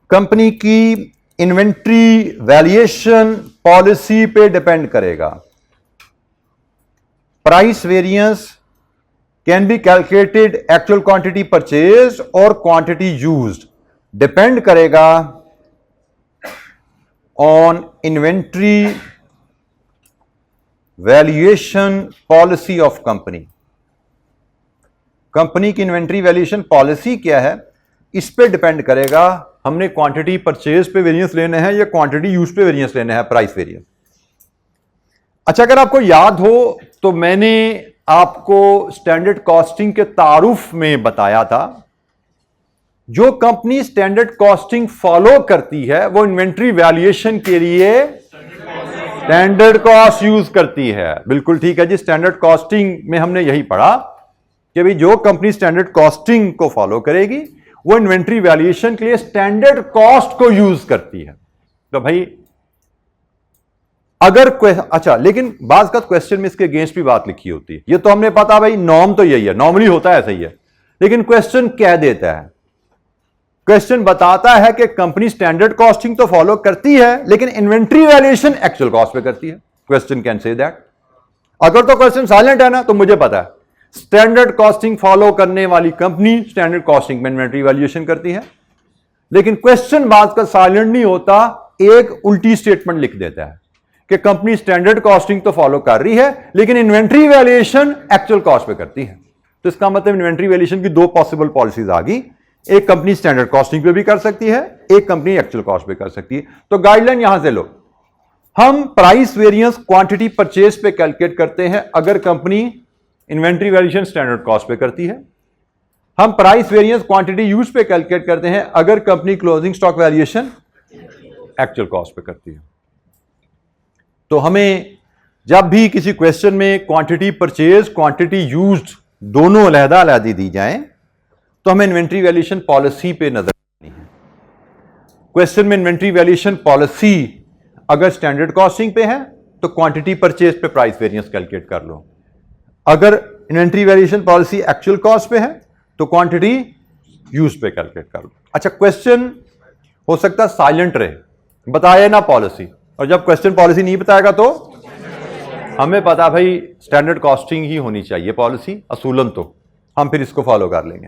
कंपनी की इन्वेंट्री वैल्यूएशन पॉलिसी पे डिपेंड करेगा। Price variance can be calculated actual quantity purchase और क्वांटिटी यूज्ड, डिपेंड करेगा on inventory valuation policy of company. Company की इन्वेंट्री वैल्यूएशन पॉलिसी क्या है, इस पे डिपेंड करेगा हमने क्वांटिटी परचेज पे वेरिएंस लेने हैं या क्वांटिटी यूज पे वेरिएंस लेने हैं, प्राइस वेरिएंस। अच्छा, अगर आपको याद हो तो मैंने आपको स्टैंडर्ड कॉस्टिंग के तारुफ में बताया था, जो कंपनी स्टैंडर्ड कॉस्टिंग फॉलो करती है वो इन्वेंट्री वैल्यूएशन के लिए स्टैंडर्ड कॉस्ट यूज करती है। बिल्कुल ठीक है जी, स्टैंडर्ड कॉस्टिंग में हमने यही पढ़ा कि भाई जो कंपनी स्टैंडर्ड कॉस्टिंग को फॉलो करेगी वो इन्वेंट्री वैल्यूएशन के लिए स्टैंडर्ड कॉस्ट को यूज करती है। तो भाई अगर अच्छा, लेकिन बात का क्वेश्चन में इसके अगेंस्ट भी बात लिखी होती है, ये तो हमने पता भाई नॉर्म तो यही है, नॉर्मली होता है ऐसा ही है, लेकिन क्वेश्चन कह देता है, क्वेश्चन बताता है कि कंपनी स्टैंडर्ड कॉस्टिंग तो फॉलो करती है लेकिन इन्वेंट्री वैल्यूएशन एक्चुअल कॉस्ट पे करती है। Question can say that. अगर तो क्वेश्चन साइलेंट है ना तो मुझे पता है स्टैंडर्ड कॉस्टिंग फॉलो करने वाली कंपनी स्टैंडर्ड कॉस्टिंग में इन्वेंट्री वैल्यूएशन करती है, लेकिन क्वेश्चन बात का साइलेंट नहीं होता, एक उल्टी स्टेटमेंट लिख देता है कि कंपनी स्टैंडर्ड कॉस्टिंग तो फॉलो कर रही है लेकिन इन्वेंट्री वैल्यूएशन एक्चुअल कॉस्ट पे करती है। तो इसका मतलब इन्वेंट्री वैल्यूएशन की दो पॉसिबल पॉलिसीज आ गई, एक कंपनी स्टैंडर्ड कॉस्टिंग पे भी कर सकती है, एक कंपनी एक्चुअल कॉस्ट पे कर सकती है। तो गाइडलाइन यहां से लो, हम प्राइस वेरिएंस क्वांटिटी परचेज पे कैलकुलेट करते हैं अगर company inventory valuation standard cost पे करती है। हम प्राइस वेरिएंस क्वांटिटी यूज पे कैलकुलेट करते हैं अगर company closing stock valuation actual cost पे करती है। तो हमें जब भी किसी क्वेश्चन में क्वांटिटी परचेज क्वांटिटी यूज्ड दोनों अलग-अलग दी जाएं तो हमें इन्वेंट्री वैल्यूएशन पॉलिसी पे नजर रखनी है। क्वेश्चन में इन्वेंट्री वैल्यूएशन पॉलिसी अगर स्टैंडर्ड कॉस्टिंग पे है तो क्वांटिटी परचेज पे प्राइस वेरिएंस कैलकुलेट कर लो, अगर inventory valuation policy actual cost पे है तो क्वांटिटी यूज पे कैलकुलेट कर लो। अच्छा, क्वेश्चन हो सकता है साइलेंट रहे, बताए ना पॉलिसी, और जब क्वेश्चन पॉलिसी नहीं बताएगा तो हमें पता भाई स्टैंडर्ड कॉस्टिंग ही होनी चाहिए पॉलिसी असूलन, तो हम फिर इसको फॉलो कर लेंगे।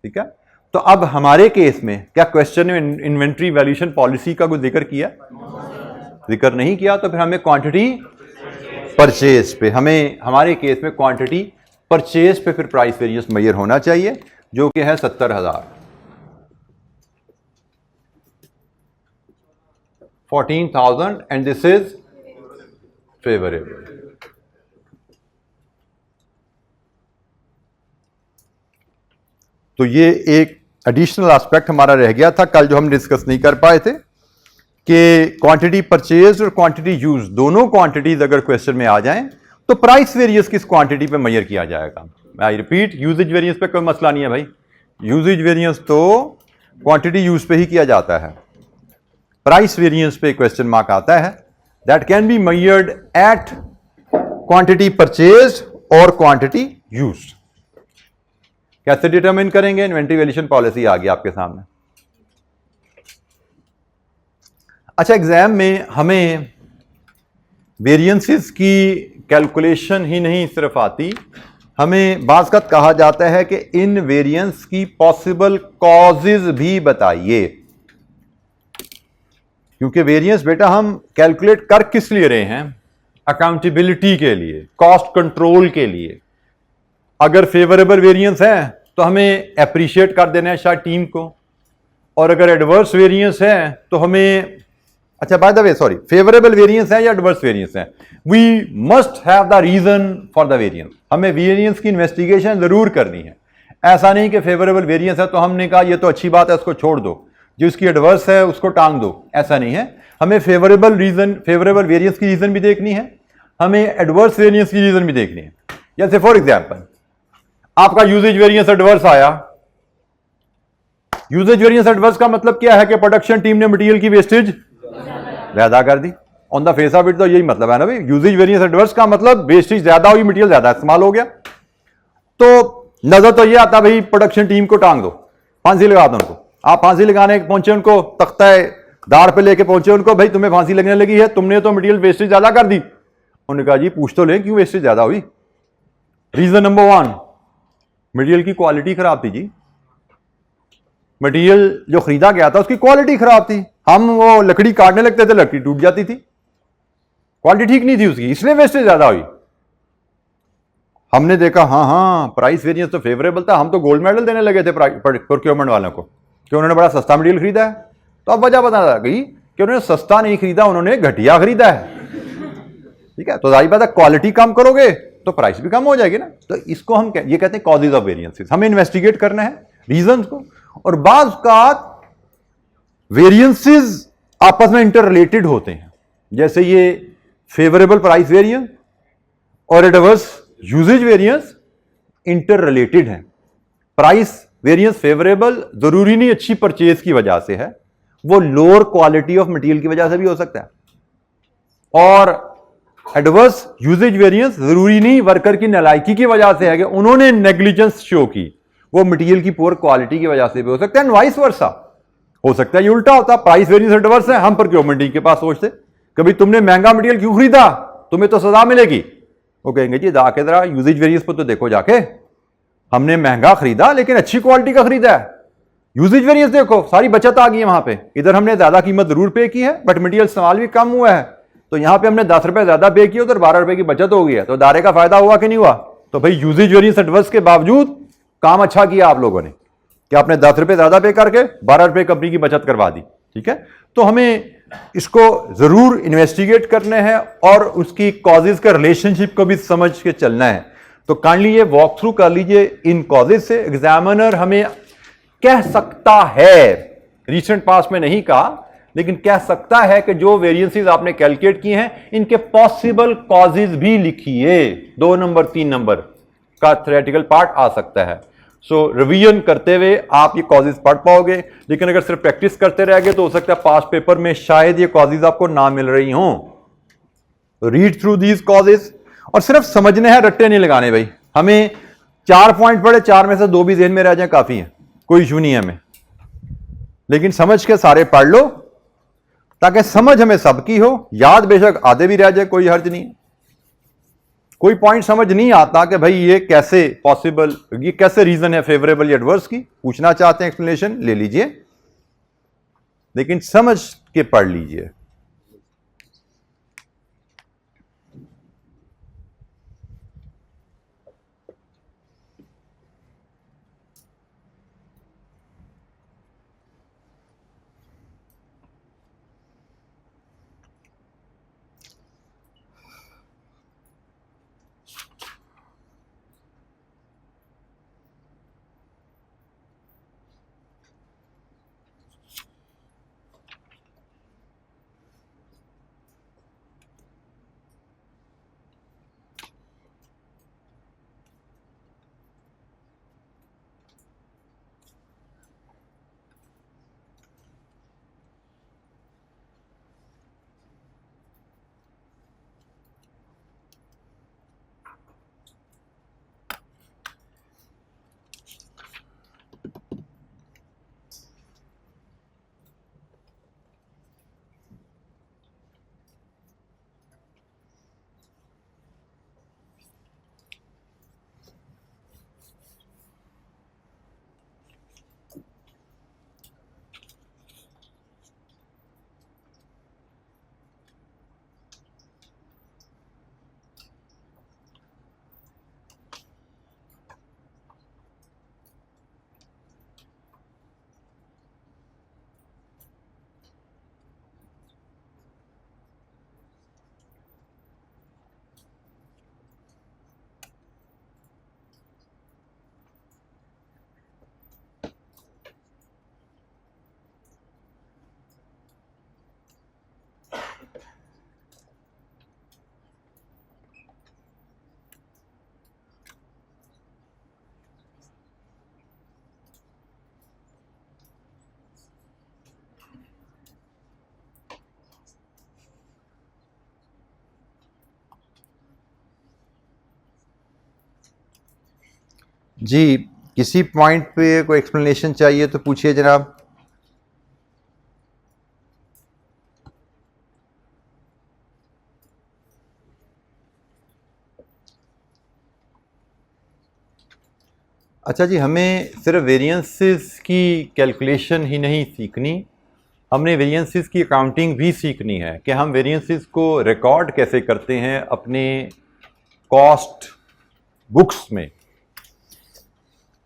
ठीक है, तो अब हमारे केस में क्या क्वेश्चन में इन्वेंट्री वैल्यूएशन पॉलिसी का कोई जिक्र किया, जिक्र नहीं किया, तो फिर हमें क्वांटिटी परचेज पे, हमें हमारे केस में क्वांटिटी परचेज पे फिर प्राइस वेरिएंस मेजर होना चाहिए जो कि है 70,000, 14,000 एंड दिस इज फेवरेबल। तो ये एक एडिशनल एस्पेक्ट हमारा रह गया था कल जो हम डिस्कस नहीं कर पाए थे कि क्वांटिटी परचेज और क्वांटिटी यूज दोनों क्वांटिटीज अगर क्वेश्चन में आ जाएं तो प्राइस वेरिएंस किस क्वांटिटी पे मेजर किया जाएगा। आई रिपीट, यूजेज वेरिएंस पे कोई मसला नहीं है भाई, यूजेज वेरिएंस तो क्वांटिटी यूज पे ही किया जाता है, प्राइस वेरिएंस पे क्वेश्चन मार्क आता है, that can be measured eight quantity purchase और क्वांटिटी यूज्ड। कैसे डिटरमिन करेंगे, इन्वेंट्री वैल्यूएशन पॉलिसी आ गई आपके सामने। अच्छा, एग्जाम में हमें वेरिएंसेस की कैलकुलेशन ही नहीं सिर्फ आती, हमें बाज़ कहा जाता है कि इन वेरिएंस की पॉसिबल कॉजेज भी बताइए, क्योंकि वेरिएंस बेटा हम कैलकुलेट कर किस लिए रहे हैं, अकाउंटेबिलिटी के लिए, कॉस्ट कंट्रोल के लिए। अगर फेवरेबल वेरिएंस है तो हमें अप्रिशिएट कर देना है शायद टीम को, और अगर एडवर्स वेरिएंस है तो हमें, अच्छा by the way sorry, favourable variance है या एडवर्स वेरिएंस है, we must have the reason for the variance. हमें वेरिएंस की इन्वेस्टिगेशन जरूर करनी है। ऐसा नहीं कि फेवरेबल वेरिएंस है तो हमने कहा ये तो अच्छी बात है उसको छोड़ दो, जो इसकी एडवर्स है उसको टांग दो, ऐसा नहीं है। हमें फेवरेबल वेरिएंस की रीजन भी देखनी है, हमें एडवर्स वेरिएंस की रीजन भी देखनी है। जैसे फॉर एग्जांपल आपका यूजेज वेरिएंस एडवर्स आया। यूजेज वेरिएंस एडवर्स का मतलब क्या है कि प्रोडक्शन टीम ने मटेरियल की वेस्टेज ज्यादा कर दी। On the face of it तो यही मतलब है ना भाई, यूजेज वेरिएंस एडवर्स का मतलब वेस्टेज ज्यादा हुई, मटेरियल ज्यादा इस्तेमाल हो गया। तो नजर तो ये आता भाई प्रोडक्शन टीम को टांग दो, फांसी लगा दो उनको। आप फांसी लगाने पहुंचे उनको, तख्ता दाड़ पे लेके पहुंचे उनको, भाई तुम्हें फांसी लगने लगी है, तुमने तो मटेरियल वेस्टेज ज्यादा कर दी। उन्होंने कहा जी पूछ तो लें क्यों वेस्टेज ज्यादा हुई। रीजन नंबर 1, मटेरियल की क्वालिटी खराब थी जी। मटेरियल जो खरीदा गया था उसकी क्वालिटी खराब थी। हम वो लकड़ी काटने लगते थे, लकड़ी टूट जाती थी, क्वालिटी ठीक नहीं थी उसकी, इसलिए वेस्टेज ज्यादा हुई। हमने देखा हाँ प्राइस वेरिएंस तो फेवरेबल था, हम तो गोल्ड मेडल देने लगे थे प्रोक्योरमेंट वालों को कि उन्होंने बड़ा सस्ता मटेरियल खरीदा है। तो अब वजह बता गई कि उन्होंने सस्ता नहीं खरीदा, उन्होंने घटिया खरीदा है। ठीक है, तो जाहिर बात है क्वालिटी कम करोगे तो प्राइस भी कम हो जाएगी ना। तो इसको हम ये कहते हैं कॉजेज ऑफ वेरिएंसेस। हमें इन्वेस्टिगेट करना है रीजंस को, और बाज का वेरिएंसेस आपस में इंटर रिलेटेड होते हैं। जैसे ये फेवरेबल प्राइस वेरिएंस और adverse usage variance interrelated है। प्राइस वेरिएंस फेवरेबल जरूरी नहीं अच्छी परचेज की वजह से है, वो लोअर क्वालिटी ऑफ मटेरियल की वजह से भी हो सकता है। और एडवर्स यूजेज वेरिएंस जरूरी नहीं वर्कर की नालायकी की वजह से है कि उन्होंने नेग्लिजेंस शो की, वो मटेरियल की पुअर क्वालिटी की वजह से भी हो सकता है। वाइस वर्सा हो सकता है ये उल्टा होता, प्राइस वेरिएंस एडवर्स है, हम प्रोक्योरमेंट टीम के पास सोचते कभी तुमने महंगा मटेरियल क्यों खरीदा, तुम्हें तो सजा मिलेगी। वो कहेंगे जी जाके जरा यूजेज वेरिएंस पर तो देखो जाके, हमने महंगा खरीदा लेकिन अच्छी क्वालिटी का खरीदा है, यूजेज वेरिएंस देखो सारी बचत आ गई है वहां पे। इधर हमने ज्यादा कीमत जरूर पे की है बट मटेरियल इस्तेमाल भी कम हुआ है, तो यहां पे हमने 10 रुपए ज्यादा पे किए, उधर 12 रुपए की बचत हो गई है, तो दायरे का फायदा हुआ कि नहीं हुआ। तो भाई यूजेज वेरिएंस एडवर्स के बावजूद काम अच्छा किया आप लोगों ने कि आपने 10 रुपए ज्यादा पे करके 12 रुपए कंपनी की बचत करवा दी। ठीक है, तो हमें इसको जरूर इन्वेस्टिगेट करना है और उसकी कॉजेज का रिलेशनशिप को भी समझ के चलना है। तो काइंडली ये वॉक थ्रू कर लीजिए इन कॉजेज से। एग्जामिनर हमें कह सकता है, रिसेंट पास में नहीं कहा लेकिन कह सकता है कि जो वेरिएंसेस आपने कैलकुलेट किए हैं इनके पॉसिबल कॉजेज भी लिखिए। 2 नंबर 3 नंबर का थ्योरेटिकल पार्ट आ सकता है। सो रिवीजन करते हुए आप ये कॉजेज पढ़ पाओगे, लेकिन अगर सिर्फ प्रैक्टिस करते रह गए तो हो सकता है पास्ट पेपर में शायद ये कॉजेज आपको ना मिल रही हों। रीड थ्रू दीज कॉजेज, और सिर्फ समझने हैं, रट्टे नहीं लगाने भाई। हमें 4 पॉइंट पढ़े, 4 में से 2 भी ज़हन में रह जाए काफी है, कोई इशू नहीं है हमें, लेकिन समझ के सारे पढ़ लो ताकि समझ हमें सबकी हो। याद बेशक आधे भी रह जाए, कोई हर्ज नहीं। कोई पॉइंट समझ नहीं आता कि भाई ये कैसे पॉसिबल, ये कैसे रीजन है फेवरेबल या एडवर्स की, पूछना चाहते हैं एक्सप्लेनेशन ले लीजिए, लेकिन समझ के पढ़ लीजिए। जी, किसी पॉइंट पे कोई एक्सप्लेनेशन चाहिए तो पूछिए जनाब। अच्छा जी, हमें सिर्फ वेरिएंसेस की कैलकुलेशन ही नहीं सीखनी, हमने वेरिएंसेस की अकाउंटिंग भी सीखनी है कि हम वेरिएंसेस को रिकॉर्ड कैसे करते हैं अपने कॉस्ट बुक्स में।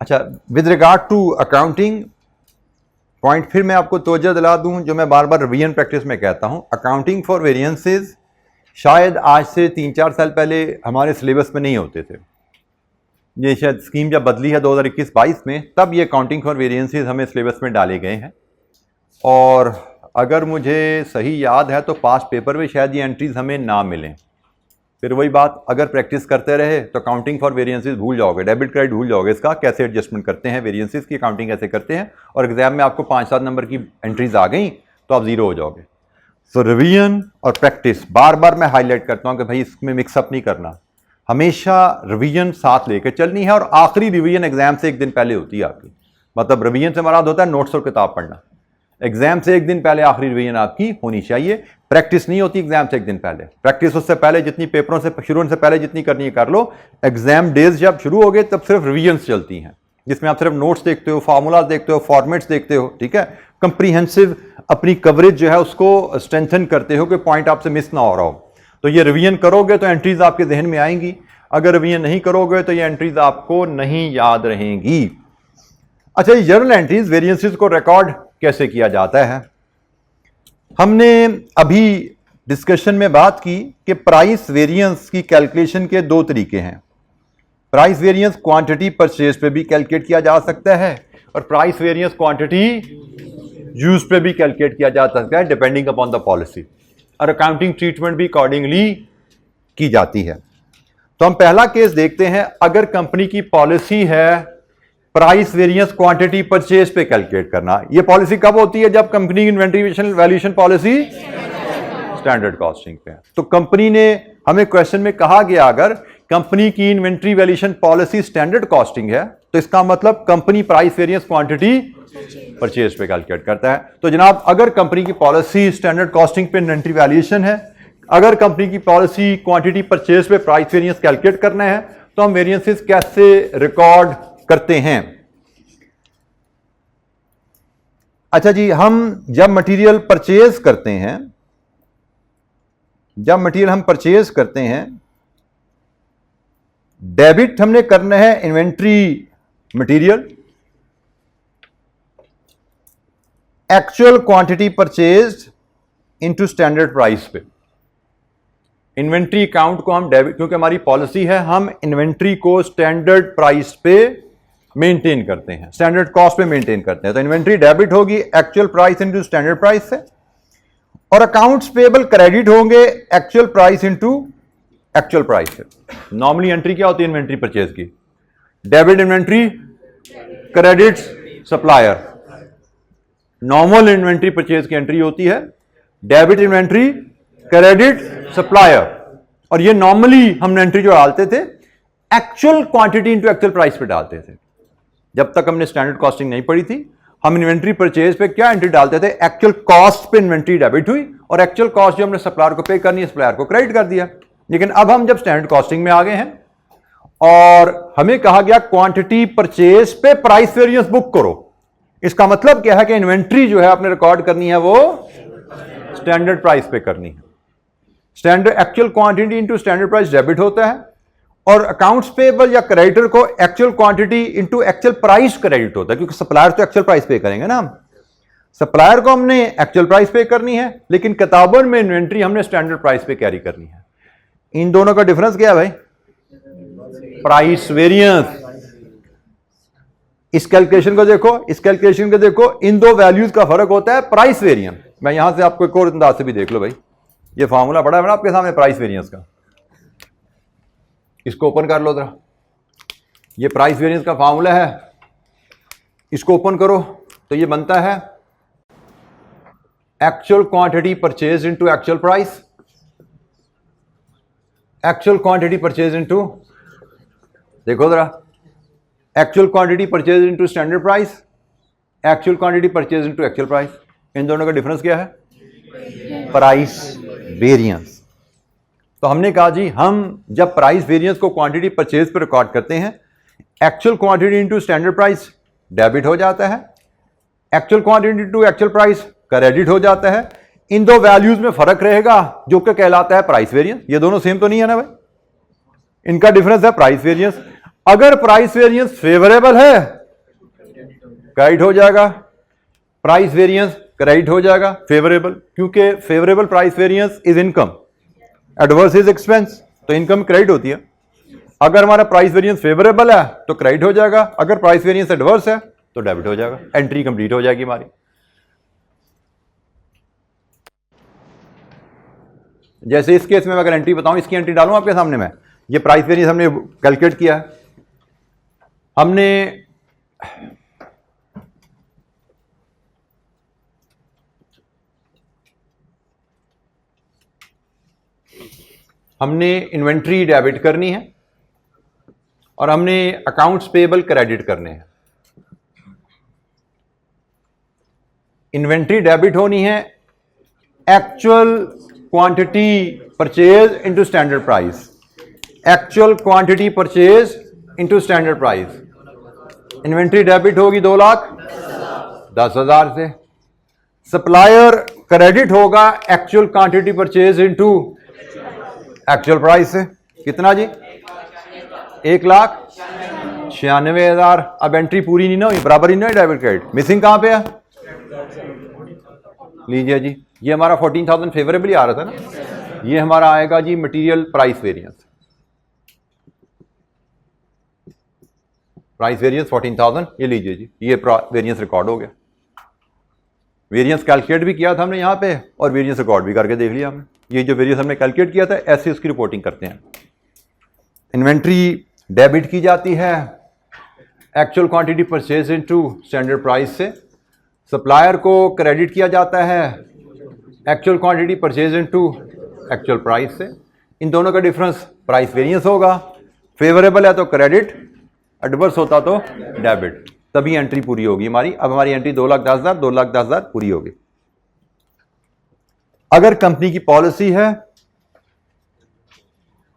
अच्छा, with regard to accounting point फिर मैं आपको तवज्जो दिला दूं जो मैं बार बार रिवीजन प्रैक्टिस में कहता हूं, अकाउंटिंग फॉर वेरिएंसेस शायद आज से 3-4 साल पहले हमारे सिलेबस में नहीं होते थे। ये शायद स्कीम जब बदली है 2021-22 में, तब ये अकाउंटिंग फॉर वेरिएंसेस हमें सिलेबस में डाले गए हैं। और अगर मुझे सही याद है तो पास्ट पेपर में शायद ये एंट्रीज हमें ना मिलें। फिर वही बात, अगर प्रैक्टिस करते रहे तो अकाउंटिंग फॉर वेरिएंसेस भूल जाओगे, डेबिट क्रेडिट भूल जाओगे, इसका कैसे एडजस्टमेंट करते हैं, वेरिएंसेस की अकाउंटिंग कैसे करते हैं, और एग्जाम में आपको 5-7 नंबर की एंट्रीज आ गई तो आप जीरो हो जाओगे। सो रिवीजन और प्रैक्टिस बार बार मैं हाईलाइट करता हूं कि भाई इसमें मिक्सअप नहीं करना, हमेशा रिवीजन साथ लेकर चलनी है। और आखिरी रिवीजन एग्जाम से एक दिन पहले होती है आपकी, मतलब रिवीजन से मराद होता है नोट्स और किताब पढ़ना। एग्जाम से एक दिन पहले आखिरी रिवीजन आपकी होनी चाहिए, प्रैक्टिस नहीं होती एग्जाम से एक दिन पहले। प्रैक्टिस उससे पहले जितनी पेपरों से शुरू होने से पहले जितनी करनी है कर लो, एग्जाम डेज जब शुरू हो गए तब सिर्फ रिवीजन्स चलती हैं, जिसमें आप सिर्फ नोट्स देखते हो, फार्मूला देखते हो, फॉर्मेट्स देखते हो, ठीक है। कंप्रीहेंसिव अपनी कवरेज जो है उसको स्ट्रेंथन करते हो कि पॉइंट आपसे मिस ना हो रहा हो। तो ये रिवीजन करोगे तो एंट्रीज आपके जहन में आएंगी, अगर रिवीजन नहीं करोगे तो ये एंट्रीज आपको नहीं याद रहेंगी। अच्छा, ये जर्नल एंट्रीज वेरिएंसेस को रिकॉर्ड कैसे किया जाता है, हमने अभी डिस्कशन में बात की कि प्राइस वेरिएंस की कैलकुलेशन के दो तरीके हैं। प्राइस वेरिएंस क्वांटिटी परचेज पे भी कैलकुलेट किया जा सकता है और प्राइस वेरिएंस क्वांटिटी यूज पे भी कैलकुलेट किया जा सकता है, डिपेंडिंग अपॉन द पॉलिसी, और अकाउंटिंग ट्रीटमेंट भी अकॉर्डिंगली की जाती है। तो हम पहला केस देखते हैं, अगर कंपनी की पॉलिसी है प्राइस वेरिएंस क्वांटिटी परचेज पे कैलकुलेट करना। ये पॉलिसी कब होती है? जब कंपनी की inventory valuation policy standard costing पे है। तो कंपनी ने, हमें क्वेश्चन में कहा गया अगर कंपनी की inventory valuation policy standard costing है तो इसका मतलब company price variance quantity purchase पे कैलकुलेट करता है। तो जनाब, अगर कंपनी की पॉलिसी स्टैंडर्ड कॉस्टिंग पे इन्वेंटरी वैल्यूएशन है, अगर कंपनी की पॉलिसी क्वांटिटी परचेज पे प्राइस वेरिएंस कैलकुलेट करना है, तो हम वेरिएंसेस कैसे रिकॉर्ड करते हैं? अच्छा जी, हम जब मटेरियल परचेज करते हैं, जब मटेरियल हम परचेज करते हैं, डेबिट हमने करना है inventory material, actual quantity purchase into standard price पे। इन्वेंट्री अकाउंट को हम डेबिट, क्योंकि हमारी पॉलिसी है हम इन्वेंट्री को स्टैंडर्ड प्राइस पे मेंटेन करते हैं, स्टैंडर्ड कॉस्ट पे मेंटेन करते हैं, तो इन्वेंट्री डेबिट होगी actual price into standard price से, और अकाउंट्स पेबल क्रेडिट होंगे actual price into actual price से। नॉर्मली एंट्री क्या होती है इन्वेंट्री परचेज की? Debit inventory, credit supplier. Normal inventory purchase की एंट्री होती है डेबिट इन्वेंट्री, क्रेडिट सप्लायर, और ये नॉर्मली हम एंट्री जो डालते थे actual quantity into actual price पे डालते थे। जब तक हमने स्टैंडर्ड कॉस्टिंग नहीं पढ़ी थी, हम इन्वेंट्री परचेज पे क्या एंट्री डालते थे? एक्चुअल कॉस्ट पे इन्वेंट्री डेबिट हुई और एक्चुअल कॉस्ट जो हमने सप्लायर को पे करनी है सप्लायर को क्रेडिट कर दिया। लेकिन अब हम जब स्टैंडर्ड कॉस्टिंग में आ गए हैं और हमें कहा गया क्वांटिटी परचेज पे प्राइस वेरिएंस बुक करो, इसका मतलब क्या है कि इन्वेंट्री जो है आपने रिकॉर्ड करनी है वो स्टैंडर्ड प्राइस पे करनी है। Standard actual quantity into standard price debit होता है, और अकाउंट्स पेबल या क्रेडिटर को actual quantity into actual price credit होता है, क्योंकि सप्लायर तो एक्चुअल प्राइस पे करेंगे ना, सप्लायर को हमने एक्चुअल प्राइस पे करनी है, लेकिन किताबों में इन्वेंट्री हमने स्टैंडर्ड प्राइस पे कैरी करनी है। इन दोनों का डिफरेंस क्या है भाई? Price variance. इस कैलकुलेशन को देखो, इस कैलकुलेशन को देखो, इन दो वैल्यूज का फर्क होता है प्राइस वेरिएंस। मैं यहां से आपको एक और अंदाज से भी देख लो भाई, ये फॉर्मूला बड़ा है ना आपके सामने प्राइस वेरिएंस का, इसको ओपन कर लो जरा, ये प्राइस वेरिएंस का फॉर्मूला है, इसको ओपन करो तो ये बनता है actual quantity purchase into actual price, actual quantity purchase into, देखो जरा, actual quantity purchase into standard price, actual quantity purchase into actual price, इन दोनों का डिफरेंस क्या है? Price variance. तो हमने कहा जी हम जब प्राइस वेरिएंस को क्वांटिटी परचेज पर रिकॉर्ड करते हैं, actual quantity into standard price debit हो जाता है, actual quantity into actual price credit हो जाता है। इन दो वैल्यूज में फर्क रहेगा जो कि कहलाता है प्राइस वेरिएंस। ये दोनों सेम तो नहीं है ना भाई, इनका डिफरेंस है प्राइस वेरिएंस। अगर प्राइस वेरिएंस फेवरेबल है क्रेडिट हो जाएगा, प्राइस वेरिएंस क्रेडिट हो जाएगा फेवरेबल, क्योंकि favourable price variance is income, adverse is expense, तो इनकम क्रेडिट होती है। अगर हमारा प्राइस वेरिएंस फेवरेबल है तो क्रेडिट हो जाएगा, अगर प्राइस वेरिएंस एडवर्स है तो डेबिट हो जाएगा। एंट्री कंप्लीट हो जाएगी हमारी। जैसे इस केस में मैं अगर एंट्री बताऊं, इसकी एंट्री डालूं आपके सामने में, ये प्राइस वेरिएंस हमने कैलकुलेट किया है, हमने इन्वेंट्री डेबिट करनी है और हमने अकाउंट्स पेबल क्रेडिट करने हैं। इन्वेंट्री डेबिट होनी है actual quantity purchase into standard price, actual quantity purchase into standard price. Inventory debit होगी 2,10,000 से। सप्लायर क्रेडिट होगा actual quantity purchase into actual price से। कितना जी? 1,96,000। अब एंट्री पूरी नहीं ना हुई, बराबर ही ना डेबिट क्रेडिट, मिसिंग कहां पे है? लीजिए जी, ये हमारा 14,000 फेवरेबली आ रहा था ना, ये हमारा आएगा जी material price variance. Price variance 14,000, ये लीजिए जी, ये वेरिएंस रिकॉर्ड हो गया। वेरिएंस कैलकुलेट भी किया था हमने यहाँ पे और वेरिएंस रिकॉर्ड भी करके देख लिया हमने। ये जो वेरिएंस हमने कैलकुलेट किया था, ऐसे उसकी रिपोर्टिंग करते हैं। इन्वेंट्री डेबिट की जाती है actual quantity purchase into standard price से। सप्लायर को क्रेडिट किया जाता है actual quantity purchase into actual price से। इन दोनों का डिफरेंस प्राइस वेरिएंस होगा। फेवरेबल है तो क्रेडिट, एडवर्स होता तो डेबिट, तभी एंट्री पूरी होगी हमारी। अब हमारी एंट्री 2,10,000, 2,10,000 पूरी होगी। अगर कंपनी की पॉलिसी है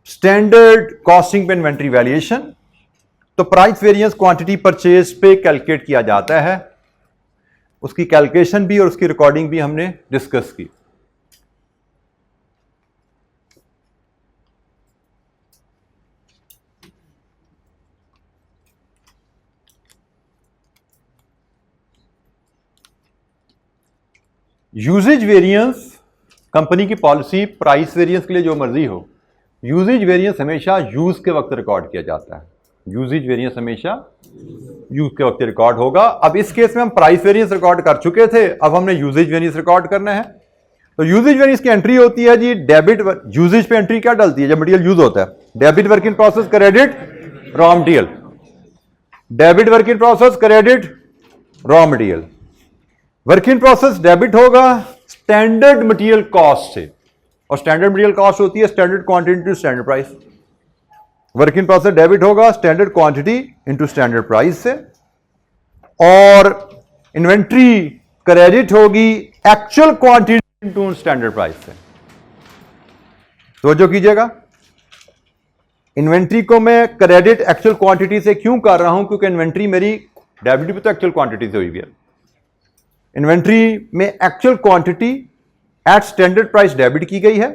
स्टैंडर्ड कॉस्टिंग पे इन्वेंट्री वैल्यूएशन, तो प्राइस वेरिएंस क्वांटिटी परचेज पे कैलकुलेट किया जाता है। उसकी कैलकुलेशन भी और उसकी रिकॉर्डिंग भी हमने डिस्कस की। यूजेज वेरिएंस, कंपनी की पॉलिसी प्राइस वेरिएंस के लिए जो मर्जी हो, यूजेज वेरिएंस हमेशा यूज के वक्त रिकॉर्ड किया जाता है। यूजेज वेरिएंस हमेशा यूज के वक्त रिकॉर्ड होगा। अब इस केस में हम प्राइस वेरिएंस रिकॉर्ड कर चुके थे, अब हमने यूजेज वेरिएंस रिकॉर्ड करना है। तो यूजेज वेरिएंस की एंट्री होती है जी डेबिट। यूजेज पे एंट्री क्या डलती है जब मटेरियल यूज होता है? Debit work in process, credit raw material. Debit work in process, credit raw material. Work in process debit होगा स्टैंडर्ड मटेरियल कॉस्ट से, और स्टैंडर्ड मटेरियल कॉस्ट होती है standard quantity to standard price. Work in process debit होगा standard quantity into standard price से, और inventory credit होगी actual quantity into standard price से। तो जो कीजिएगा, इन्वेंट्री को मैं क्रेडिट एक्चुअल क्वांटिटी से क्यों कर रहा हूं? क्योंकि इन्वेंट्री मेरी डेबिट भी तो एक्चुअल क्वांटिटी से हुई है। इन्वेंट्री में actual quantity eight standard price debit की गई है,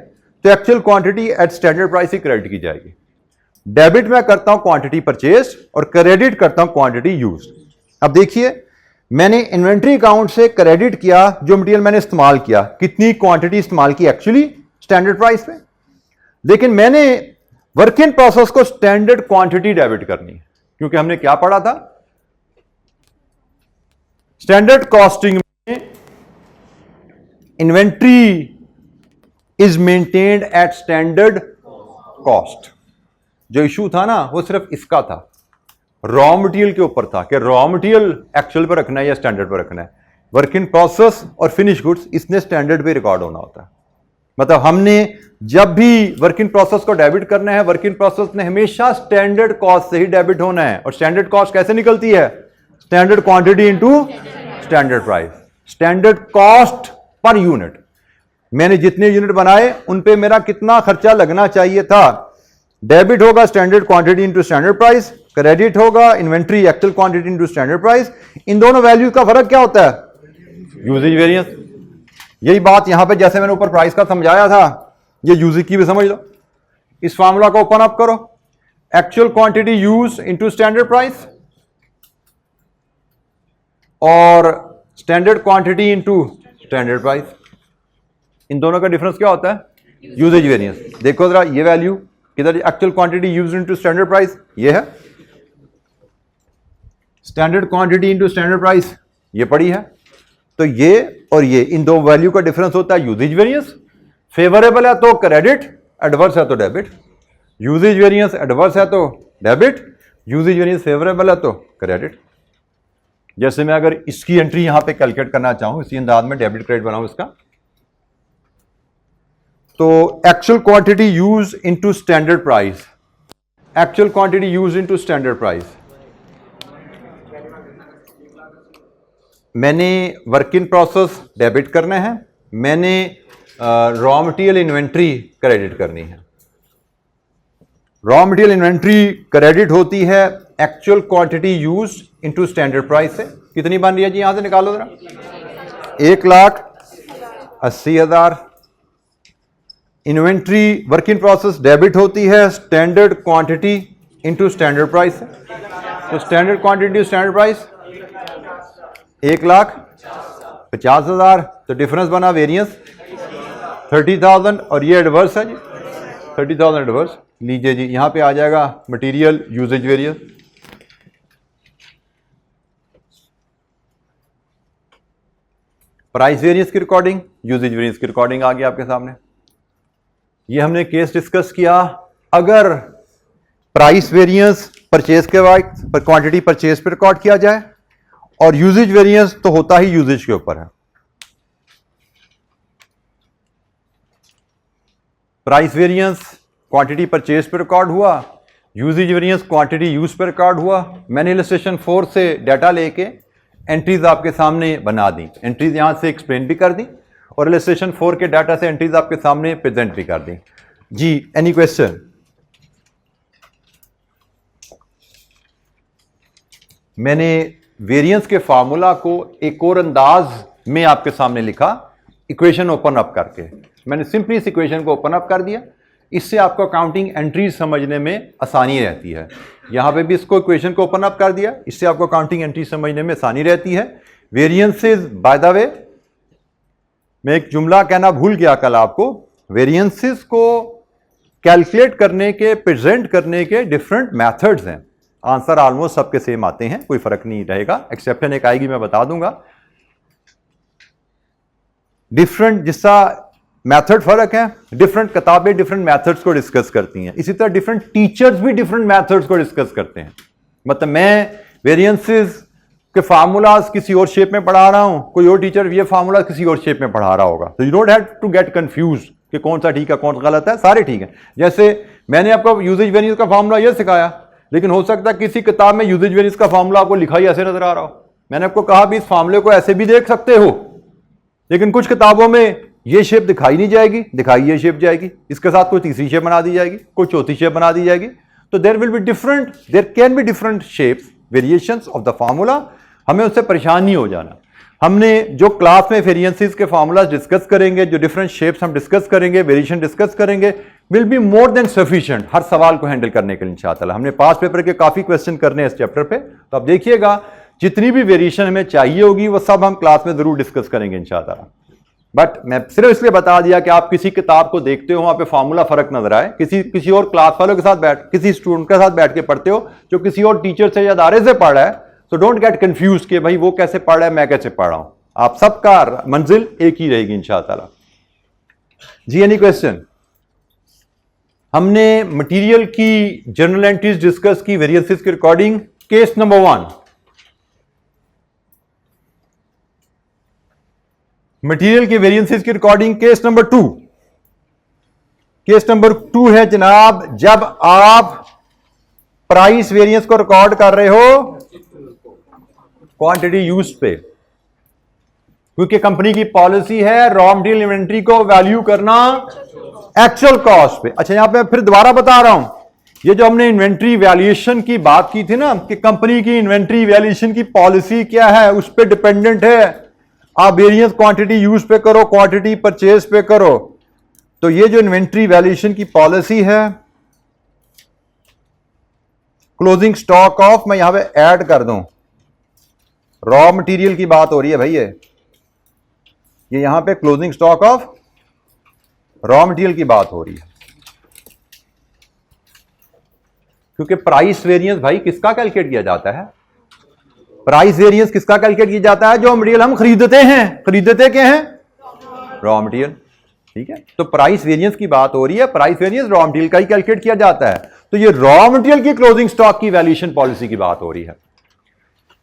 तो actual quantity eight standard price ही क्रेडिट की जाएगी। डेबिट में करता हूं क्वांटिटी परचेज और क्रेडिट करता हूं क्वांटिटी यूज्ड। अब देखिए, मैंने इन्वेंट्री अकाउंट से क्रेडिट किया जो मटेरियल मैंने इस्तेमाल किया, कितनी क्वांटिटी इस्तेमाल की एक्चुअली स्टैंडर्ड प्राइस पे, लेकिन मैंने वर्क इन प्रोसेस को स्टैंडर्ड क्वांटिटी डेबिट करनी है, क्योंकि हमने क्या पढ़ा था? स्टैंडर्ड कॉस्टिंग में inventory is maintained eight standard cost. जो इशू था ना वो सिर्फ इसका था, रॉ मटेरियल के ऊपर था कि रॉ मटेरियल एक्चुअल पर रखना है या स्टैंडर्ड पर रखना है। वर्क इन प्रोसेस और फिनिश गुड्स इसने स्टैंडर्ड पे रिकॉर्ड होना होता है। मतलब हमने जब भी वर्क इन प्रोसेस को डेबिट करना है, वर्क इन प्रोसेस ने हमेशा स्टैंडर्ड कॉस्ट से ही डेबिट होना है। और स्टैंडर्ड कॉस्ट कैसे निकलती है? Standard quantity into standard price, standard cost per unit. मैंने जितने यूनिट बनाए उन पे मेरा कितना खर्चा लगना चाहिए था। डेबिट होगा standard quantity into standard price, credit होगा inventory actual quantity into standard price. इन दोनों वैल्यूज का फर्क क्या होता है? Usage variance. यही बात यहां पे जैसे मैंने ऊपर प्राइस का समझाया था, ये यूजेज की भी समझ लो। इस फार्मूला को ओपन अप करो, actual quantity use into standard price और standard quantity into standard price. इन दोनों का डिफरेंस क्या होता है? Usage variance. देखो जरा ये वैल्यू किधर, actual quantity used into standard price ये है, standard quantity into standard price ये पड़ी है। तो ये और ये इन दो वैल्यू का डिफरेंस होता है यूजेज वेरिएंस। फेवरेबल है तो क्रेडिट, एडवर्स है तो डेबिट। यूजेज वेरिएंस एडवर्स है तो डेबिट, यूजेज वेरिएंस फेवरेबल है तो क्रेडिट। जैसे मैं अगर इसकी एंट्री यहां पे कैलकुलेट करना चाहूं, इसी अंदाज में डेबिट क्रेडिट बनाऊं इसका, तो actual quantity use into standard price, actual quantity use into standard price. मैंने वर्क इन प्रोसेस डेबिट करने हैं, मैंने रॉ मटेरियल इन्वेंट्री क्रेडिट करनी है। रॉ मटेरियल इन्वेंट्री क्रेडिट होती है actual quantity use into standard price से। कितनी बन रही है जी? यहां से निकालो जरा, 1,80,000। Inventory work in process debit होती है standard quantity into standard price से। तो स्टैंडर्ड क्वांटिटी स्टैंडर्ड प्राइस 1,50,000। तो डिफरेंस बना वेरिएंस 30,000 और ये एडवर्स है जी, 30,000 एडवर्स। लीजिए जी यहां पे आ जाएगा material usage variance. Price variance की रिकॉर्डिंग, यूजेज वेरिएंस की रिकॉर्डिंग आ गई आपके सामने। ये हमने केस डिस्कस किया। अगर प्राइस वेरिएंस परचेज के वक्त पर क्वांटिटी परचेज पे रिकॉर्ड किया जाए और यूजेज वेरिएंस तो होता ही यूजेज के ऊपर है। प्राइस वेरिएंस क्वांटिटी परचेज पे रिकॉर्ड हुआ, यूजेज वेरिएंस क्वांटिटी यूज पे रिकॉर्ड हुआ। मैंने इलस्ट्रेशन 4 से डाटा लेके एंट्रीज आपके सामने बना दी, एंट्रीज यहां से एक्सप्लेन भी कर दी और इलस्ट्रेशन 4 के डाटा से एंट्रीज आपके सामने प्रेजेंट भी कर दी जी। Any question? मैंने वेरिएंस के फार्मूला को एक और अंदाज में आपके सामने लिखा, इक्वेशन ओपन अप करके। मैंने सिंपली इस इक्वेशन को ओपन अप कर दिया, इससे आपको अकाउंटिंग एंट्रीज समझने में आसानी रहती है। यहां पे भी इसको इक्वेशन को ओपन अप कर दिया, इससे आपको अकाउंटिंग एंट्री समझने में आसानी रहती है। वेरिएंसेस, बाय द वे मैं एक जुमला कहना भूल गया कल आपको, वेरिएंसेस को कैलकुलेट करने के, प्रेजेंट करने के डिफरेंट मेथड्स हैं। आंसर ऑलमोस्ट सबके सेम आते हैं, कोई फर्क नहीं रहेगा, एक्सेप्शन एक आएगी मैं बता दूंगा। डिफरेंट जिसका मेथड फर्क है, डिफरेंट किताबें डिफरेंट मेथड्स को डिस्कस करती हैं। इसी तरह डिफरेंट टीचर्स भी डिफरेंट मेथड्स को डिस्कस करते हैं। मतलब मैं वेरिएंसेस के फार्मूलाज किसी और शेप में पढ़ा रहा हूं, कोई और टीचर ये फार्मूला किसी और शेप में पढ़ा रहा होगा। तो you don't have to get confuse कि कौन सा ठीक है कौन सा गलत है, सारे ठीक है। जैसे मैंने आपको यूजेज वेरिएंस का फार्मूला ये सिखाया, लेकिन हो सकता है किसी किताब में यूजेज वेरिएंस का फार्मूला आपको लिखा ही ऐसे नजर आ रहा हो। मैंने आपको कहा भी इस फार्मूले को ऐसे भी देख सकते हो, लेकिन कुछ किताबों में ये शेप दिखाई नहीं जाएगी, दिखाई ये शेप जाएगी, इसके साथ कोई तीसरी शेप बना दी जाएगी, कोई चौथी शेप बना दी जाएगी। तो there will be different, there can be different shapes, variations of the formula. हमें उससे परेशान नहीं हो जाना। हमने जो क्लास में वेरिएंसेस के फार्मूला डिस्कस करेंगे, जो डिफरेंट शेप्स हम डिस्कस करेंगे, वेरिएशन डिस्कस करेंगे, will be more than sufficient हर सवाल को हैंडल करने के लिए इंशाअल्लाह। हमने पास पेपर के काफी क्वेश्चन करने हैं इस चैप्टर पे, तो आप देखिएगा जितनी भी वेरिएशन हमें चाहिए होगी वो सब हम क्लास में जरूर डिस्कस करेंगे इंशाअल्लाह। बट मैं सिर्फ इसलिए बता दिया कि आप किसी किताब को देखते हो, वहां पे फार्मूला फर्क नजर आए, किसी और क्लास वालों के साथ किसी स्टूडेंट के साथ बैठ के पढ़ते हो जो किसी और टीचर से या अदारे से पढ़ रहा है, तो डोंट गेट कंफ्यूज कि भाई वो कैसे पढ़ रहा है मैं कैसे पढ़ रहा हूं। आप सबका मंजिल एक ही रहेगी इंशाअल्लाह जी। Any question? हमने मटेरियल की जर्नल एंट्रीज डिस्कस की, वेरिएंसेस की रिकॉर्डिंग। केस नंबर 1, मटेरियल के वेरिएंसेस की recording. Case number 2, case number 2 है जनाब, जब आप प्राइस वेरिएंस को रिकॉर्ड कर रहे हो क्वांटिटी यूज पे, क्योंकि कंपनी की पॉलिसी है रॉ मटेरियल इन्वेंट्री को वैल्यू करना एक्चुअल कॉस्ट पे। अच्छा, यहां पे फिर दोबारा बता रहा हूं, ये जो हमने इन्वेंट्री वैल्यूएशन की बात की थी ना, कि कंपनी की इन्वेंट्री वैल्यूएशन की पॉलिसी क्या है, उस पर डिपेंडेंट है आप वेरिएंस क्वांटिटी यूज पे करो, क्वांटिटी परचेज पे करो। तो ये जो इन्वेंट्री वैल्यूएशन की पॉलिसी है, क्लोजिंग स्टॉक ऑफ, मैं यहां पे ऐड कर दूं, रॉ मटेरियल की बात हो रही है भाई, ये यहां पे closing stock of raw material की बात हो रही है, क्योंकि प्राइस वेरिएंस भाई किसका कैलकुलेट किया जाता है? प्राइस वेरिएंस किसका कैलकुलेट किया जाता है? जो मटेरियल हम खरीदते हैं। खरीदते क्या हैं? Raw material. ठीक है, तो प्राइस वेरिएंस की बात हो रही है, प्राइस वेरिएंस रॉ मटेरियल का ही कैलकुलेट किया जाता है। तो ये रॉ मटेरियल की क्लोजिंग स्टॉक की वैल्यूएशन पॉलिसी की बात हो रही है।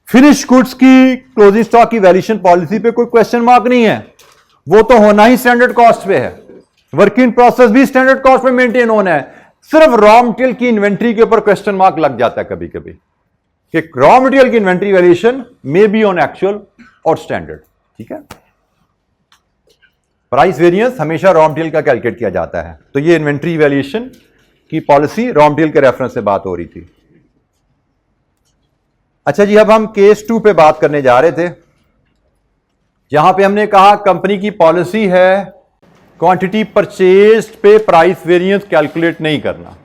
फिनिश गुड्स की क्लोजिंग स्टॉक की वैल्यूएशन पॉलिसी पे कोई क्वेश्चन मार्क नहीं है, वो तो होना ही स्टैंडर्ड कॉस्ट पे है। वर्क इन प्रोसेस भी स्टैंडर्ड कॉस्ट पे मेंटेन होना है। सिर्फ रॉ मटेरियल की इन्वेंट्री के ऊपर क्वेश्चन मार्क लग जाता है कभी कभी, कि रॉ मटेरियल की inventory valuation may be on actual और स्टैंडर्ड। ठीक है, प्राइस वेरिएंस हमेशा रॉ मटेरियल का कैलकुलेट किया जाता है। तो ये इन्वेंट्री वैल्यूएशन की पॉलिसी रॉ मटेरियल के रेफरेंस से बात हो रही थी। अच्छा जी, अब हम केस 2 पे बात करने जा रहे थे, जहां पे हमने कहा कंपनी की पॉलिसी है क्वांटिटी परचेज्ड पे प्राइस वेरिएंस कैलकुलेट नहीं करना।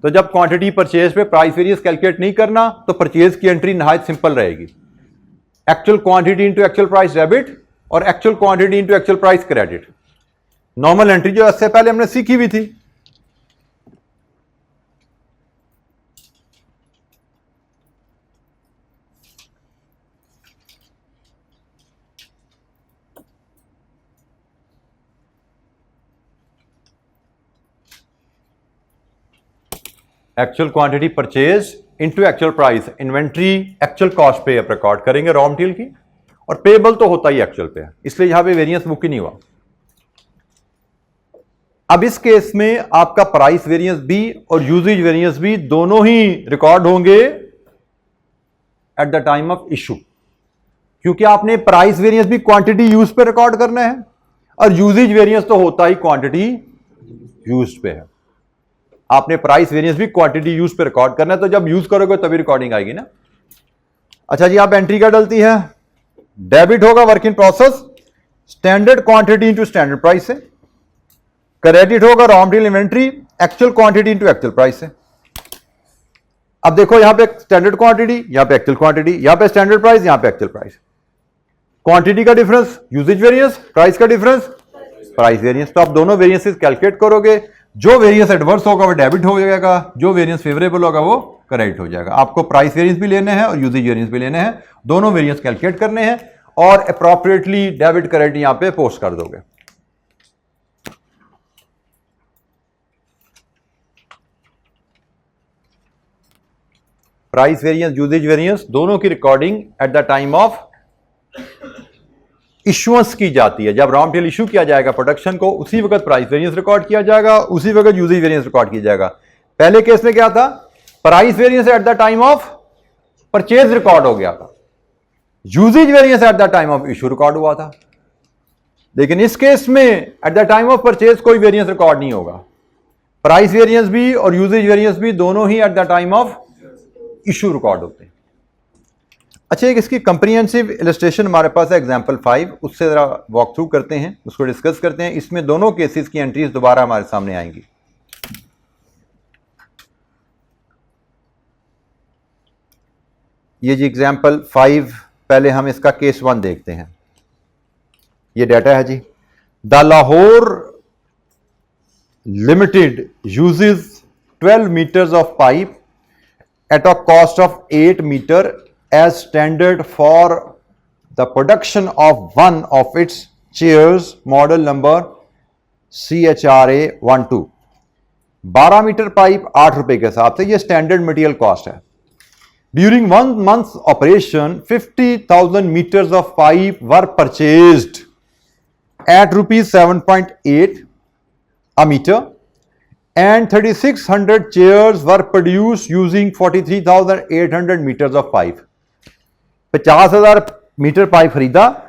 तो जब क्वांटिटी परचेज पे प्राइस वेरिएंस कैलकुलेट नहीं करना, तो परचेज की एंट्री नहायत सिंपल रहेगी, actual quantity into actual price debit और actual quantity into actual price credit. Normal entry जो इससे पहले हमने सीखी हुई थी। Actual quantity purchase into actual price, inventory actual cost पे आप रिकॉर्ड करेंगे रॉ मटेरियल की, और पेबल तो होता ही एक्चुअल पे है, इसलिए यहां पे वेरिएंस बुक ही नहीं हुआ। अब इस केस में आपका प्राइस वेरिएंस भी और यूजेज वेरिएंस भी दोनों ही रिकॉर्ड होंगे eight the time of issue, क्योंकि आपने प्राइस वेरिएंस भी क्वांटिटी यूज पे रिकॉर्ड करना है, और यूजेज वेरिएंस तो होता ही क्वांटिटी यूज पे है। आपने प्राइस वेरिएंस भी क्वांटिटी यूज पे रिकॉर्ड करना है, तो जब यूज करोगे तभी रिकॉर्डिंग आएगी ना। अच्छा जी, आप एंट्री क्या डलती है? डेबिट होगा work in process standard quantity into standard price से, क्रेडिट होगा raw material inventory actual quantity into actual price से। अब देखो, यहां पे स्टैंडर्ड क्वांटिटी, यहां पे एक्चुअल क्वांटिटी, यहां पे स्टैंडर्ड प्राइस, यहां पे एक्चुअल प्राइस। क्वांटिटी का डिफरेंस यूजेज वेरिएंस, प्राइस का डिफरेंस प्राइस वेरिएंस। तो आप दोनों वेरिएंसेस कैलकुलेट करोगे, जो वेरिएंस एडवर्स होगा वो डेबिट हो जाएगा, जो वेरिएंस फेवरेबल होगा वो क्रेडिट हो जाएगा। आपको प्राइस वेरिएंस भी लेने हैं और यूजेज वेरिएंस भी लेने हैं, दोनों वेरिएंस कैलकुलेट करने हैं और अप्रोप्रिएटली डेबिट क्रेडिट यहां पे पोस्ट कर दोगे। प्राइस वेरिएंस यूजेज वेरिएंस दोनों की recording at the time of issuance की जाती है। जब रॉ मटेरियल इशू किया जाएगा प्रोडक्शन को, उसी वक्त प्राइस वेरिएंस रिकॉर्ड किया जाएगा, उसी वक्त यूजेज वेरिएंस रिकॉर्ड किया जाएगा। पहले केस में क्या था? Price variance at the time of purchase record हो गया था, usage variance at the time of issue record हुआ था। लेकिन इस केस में at the time of purchase कोई वेरिएंस रिकॉर्ड नहीं होगा, प्राइस वेरिएंस भी और यूजेज वेरिएंस भी दोनों ही at the time of issue record होते हैं। अच्छा, एक इसकी कंप्रीहेंसिव इलस्ट्रेशन हमारे पास है एग्जांपल 5, उससे जरा वॉक थ्रू करते हैं, उसको डिस्कस करते हैं। इसमें दोनों केसेस की एंट्रीज दोबारा हमारे सामने आएंगी। ये जी एग्जांपल 5, पहले हम इसका केस 1 देखते हैं। ये डाटा है जी, the Lahore limited uses 12 meters of pipe at a cost of 8 meter as standard for the production of one of its chairs model number CHRA 12। 12 metre pipe 8 रुपए के हिसाब से ये स्टैंडर्ड मटेरियल कॉस्ट है। During 1 month operation 50,000 metres of pipe were purchased at ₹7.8 a meter and 3600 chairs were produced using 43,800 meters of pipe. 50,000 metre pipe खरीदा,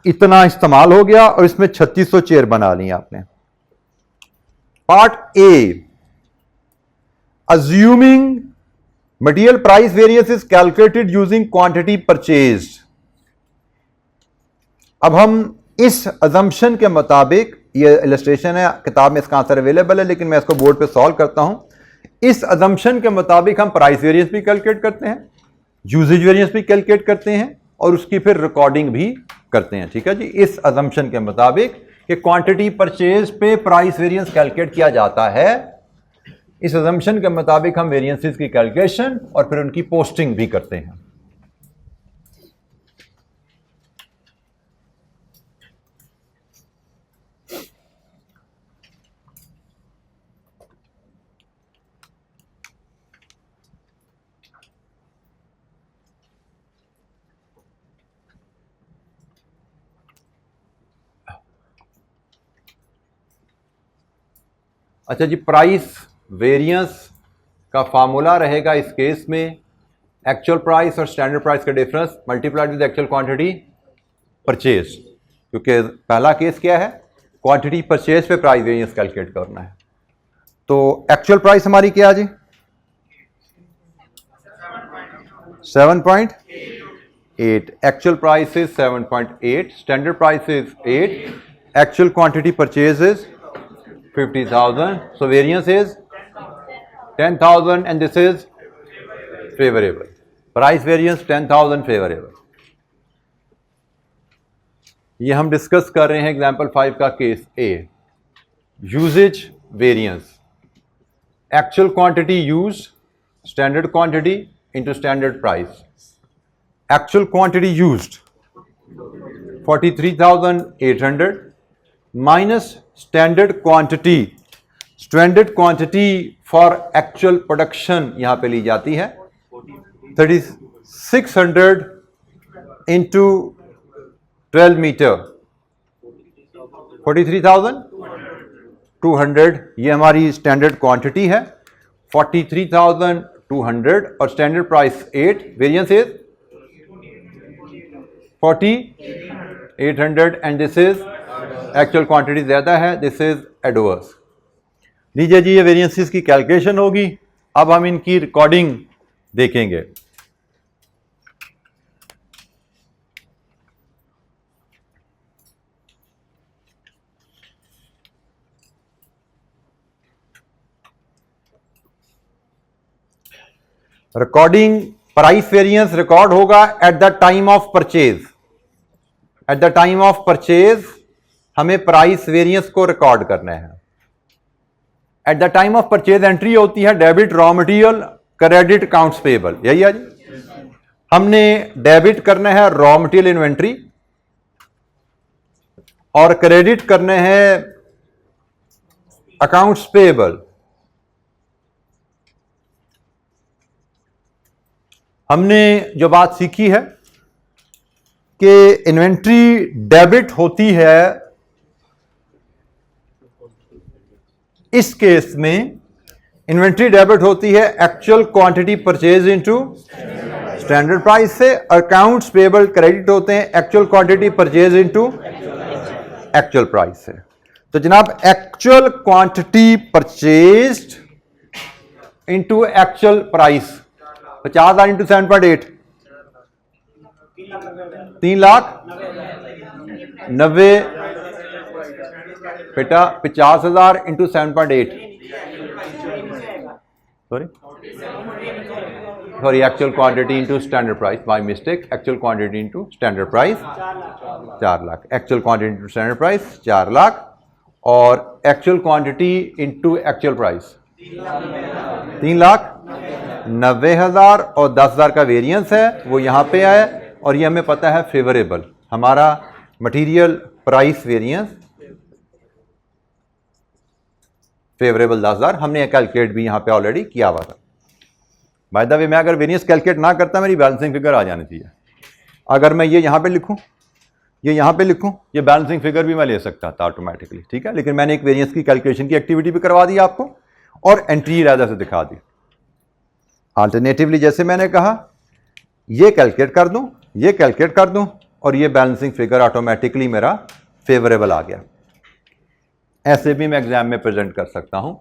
इतना इस्तेमाल हो गया और इसमें 3600 चेयर बना ली आपने. Part A, assuming material price variance is calculated using quantity purchased. अब हम इस assumption के मुताबिक, ये इलस्ट्रेशन है, किताब में इसका आंसर अवेलेबल है लेकिन मैं इसको बोर्ड पे सॉल्व करता हूं. इस assumption के मुताबिक हम प्राइस वेरिएंस भी कैलकुलेट करते हैं, यूजेज वेरिएंस भी कैलकुलेट करते हैं और उसकी फिर रिकॉर्डिंग भी करते हैं. ठीक है जी. इस assumption के मुताबिक कि क्वांटिटी परचेज पे प्राइस वेरिएंस कैलकुलेट किया जाता है, इस assumption के मुताबिक हम वेरिएंसेस की कैलकुलेशन और फिर उनकी पोस्टिंग भी करते हैं. अच्छा जी, प्राइस वेरिएंस का फार्मूला रहेगा इस केस में एक्चुअल प्राइस और स्टैंडर्ड प्राइस का difference multiplied with actual quantity purchase. क्योंकि पहला केस क्या है, क्वांटिटी परचेज पे प्राइस वेरिएंस कैलकुलेट करना है. तो एक्चुअल प्राइस हमारी क्या है जी, 7.8. Actual price is 7.8, standard price is 8, actual quantity purchase is 50,000. So variance is 10,000 and this is favorable. Price variance 10,000 favorable. ये हम डिस्कस कर रहे हैं एग्जाम्पल 5 का case A. Usage variance, actual quantity use, standard quantity into standard price. Actual quantity used 43,800 minus standard quantity. Standard quantity for actual production यहां पे ली जाती है 3600 इंटू 12 मीटर 43,200. ये हमारी स्टैंडर्ड क्वांटिटी है 43,200 और standard price 8. Variance is 4800 and this is actual quantity ज्यादा है, दिस इज एडवर्स. लीजिए जी, ये वेरिएंसेस की कैलकुलेशन होगी. अब हम इनकी रिकॉर्डिंग देखेंगे. रिकॉर्डिंग प्राइस वेरिएंस रिकॉर्ड होगा eight the time of purchase. Eight the time of purchase हमें प्राइस वेरिएंस को रिकॉर्ड करना है. Eight the time of purchase entry होती है debit raw material, credit accounts payable. यही है जी. हमने डेबिट करना है रॉ मटेरियल इन्वेंट्री और क्रेडिट करने हैं अकाउंट्स पेबल. हमने जो बात सीखी है कि इन्वेंट्री डेबिट होती है इस केस में, इन्वेंट्री डेबिट होती है actual quantity purchase into standard price से. अकाउंट्स पेबल क्रेडिट होते हैं actual quantity purchase into actual price से. तो जनाब, actual quantity purchased into actual price 50,000 into 7.8 3,90,000 बेटा 50,000 into 7.8 sorry actual quantity into standard price, my mistake. Actual quantity into standard price 4 lakh. Actual quantity into standard price 4 lakh और actual quantity into actual price 3,90,000 और 10,000 का variance है वो यहां पे है और ये हमें पता है फेवरेबल. हमारा मटेरियल प्राइस वेरिएंस फेवरेबल 10,000 हमने कैलकुलेट भी यहां पे ऑलरेडी किया हुआ था. बाय द वे, मैं अगर वेरिएंस कैलकुलेट ना करता मेरी बैलेंसिंग फिगर आ जानी चाहिए. अगर मैं ये यहां पे लिखूं, ये यहां पे लिखूं, ये बैलेंसिंग फिगर भी मैं ले सकता था ऑटोमेटिकली. ठीक है, लेकिन मैंने एक वेरिएंस की कैलकुलेशन की एक्टिविटी भी करवा दी आपको और एंट्री इरादा से दिखा दी। अल्टरनेटिवली जैसे मैंने कहा, ये कैलकुलेट कर दूं, ये कैलकुलेट कर दूं और ये बैलेंसिंग फिगर ऑटोमेटिकली मेरा फेवरेबल आ गया। ऐसे भी मैं एग्जाम में प्रेजेंट कर सकता हूं,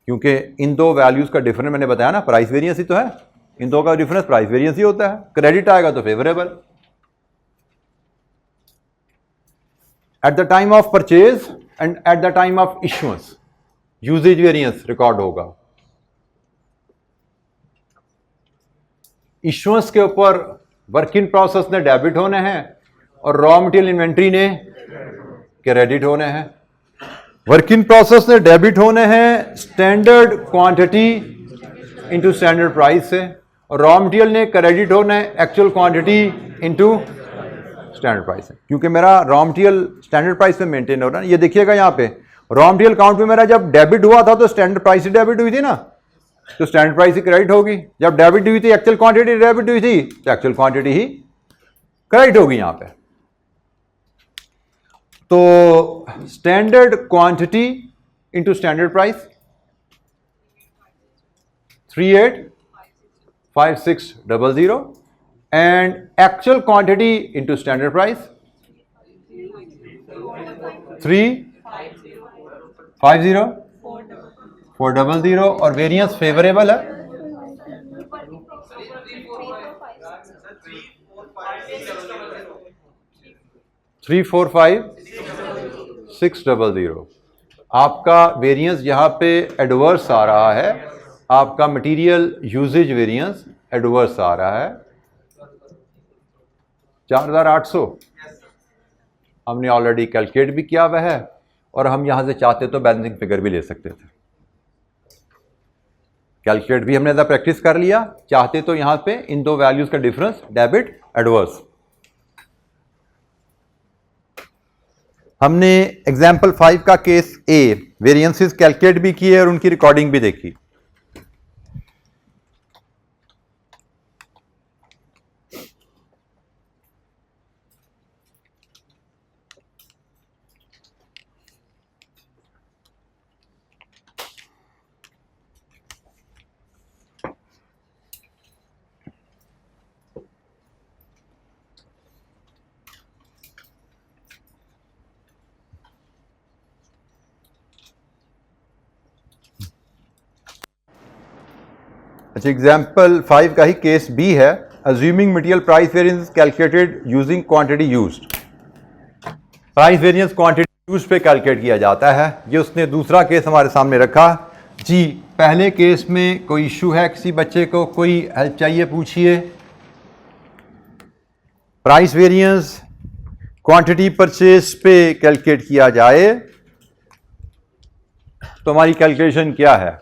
क्योंकि इन दो वैल्यूज का डिफरेंस मैंने बताया ना, प्राइस वेरिएंस ही तो है, इन दो का डिफरेंस प्राइस वेरिएंस ही होता है। क्रेडिट आएगा तो favourable. At the time of purchase and at the time of issuance usage variance record होगा। इश्यूएंस के ऊपर वर्क इन प्रोसेस ने डेबिट होने हैं और रॉ मटेरियल इन्वेंट्री ने क्रेडिट होने हैं। वर्क इन प्रोसेस ने डेबिट होने हैं standard quantity into standard price से, और रॉ मटेरियल ने क्रेडिट होना है actual quantity into standard price है। क्योंकि मेरा रॉ मटेरियल स्टैंडर्ड प्राइस पे मेंटेन हो रहा है। ये देखिएगा यहां पे रॉ मटेरियल अकाउंट में मेरा जब डेबिट हुआ था तो स्टैंडर्ड प्राइस ही डेबिट हुई थी ना, तो स्टैंडर्ड प्राइस ही क्रेडिट होगी। जब डेबिट हुई थी, एक्चुअल क्वांटिटी डेबिट हुई थी, तो एक्चुअल क्वांटिटी ही क्रेडिट होगी यहां पे। तो standard quantity into standard price 385600 and actual quantity into standard price 350400 और वेरिएंस फेवरेबल है। थ्री 45600 आपका वेरिएंस यहां पे एडवर्स आ रहा है। आपका मटेरियल यूजेज वेरिएंस एडवर्स आ रहा है 4800। हमने ऑलरेडी कैलकुलेट भी किया हुआ है और हम यहां से चाहते तो बैलेंसिंग फिगर भी ले सकते थे। कैलकुलेट भी हमने प्रैक्टिस कर लिया, चाहते तो यहां पे इन दो वैल्यूज का डिफरेंस डेबिट एडवर्स। हमने एग्जाम्पल 5 का केस ए वेरिएंसेस कैलकुलेट भी किए और उनकी रिकॉर्डिंग भी देखी। अच्छा, एग्जाम्पल 5 का ही केस बी है। Assuming material price variance calculated using quantity used. Price variance quantity use पे कैलकुलेट किया जाता है। ये उसने दूसरा केस हमारे सामने रखा। जी, पहले केस में कोई इशू है, किसी बच्चे को कोई हेल्प चाहिए, पूछिए। प्राइस वेरिएंस क्वांटिटी परचेज पे कैलकुलेट किया जाए तो हमारी कैलकुलेशन क्या है?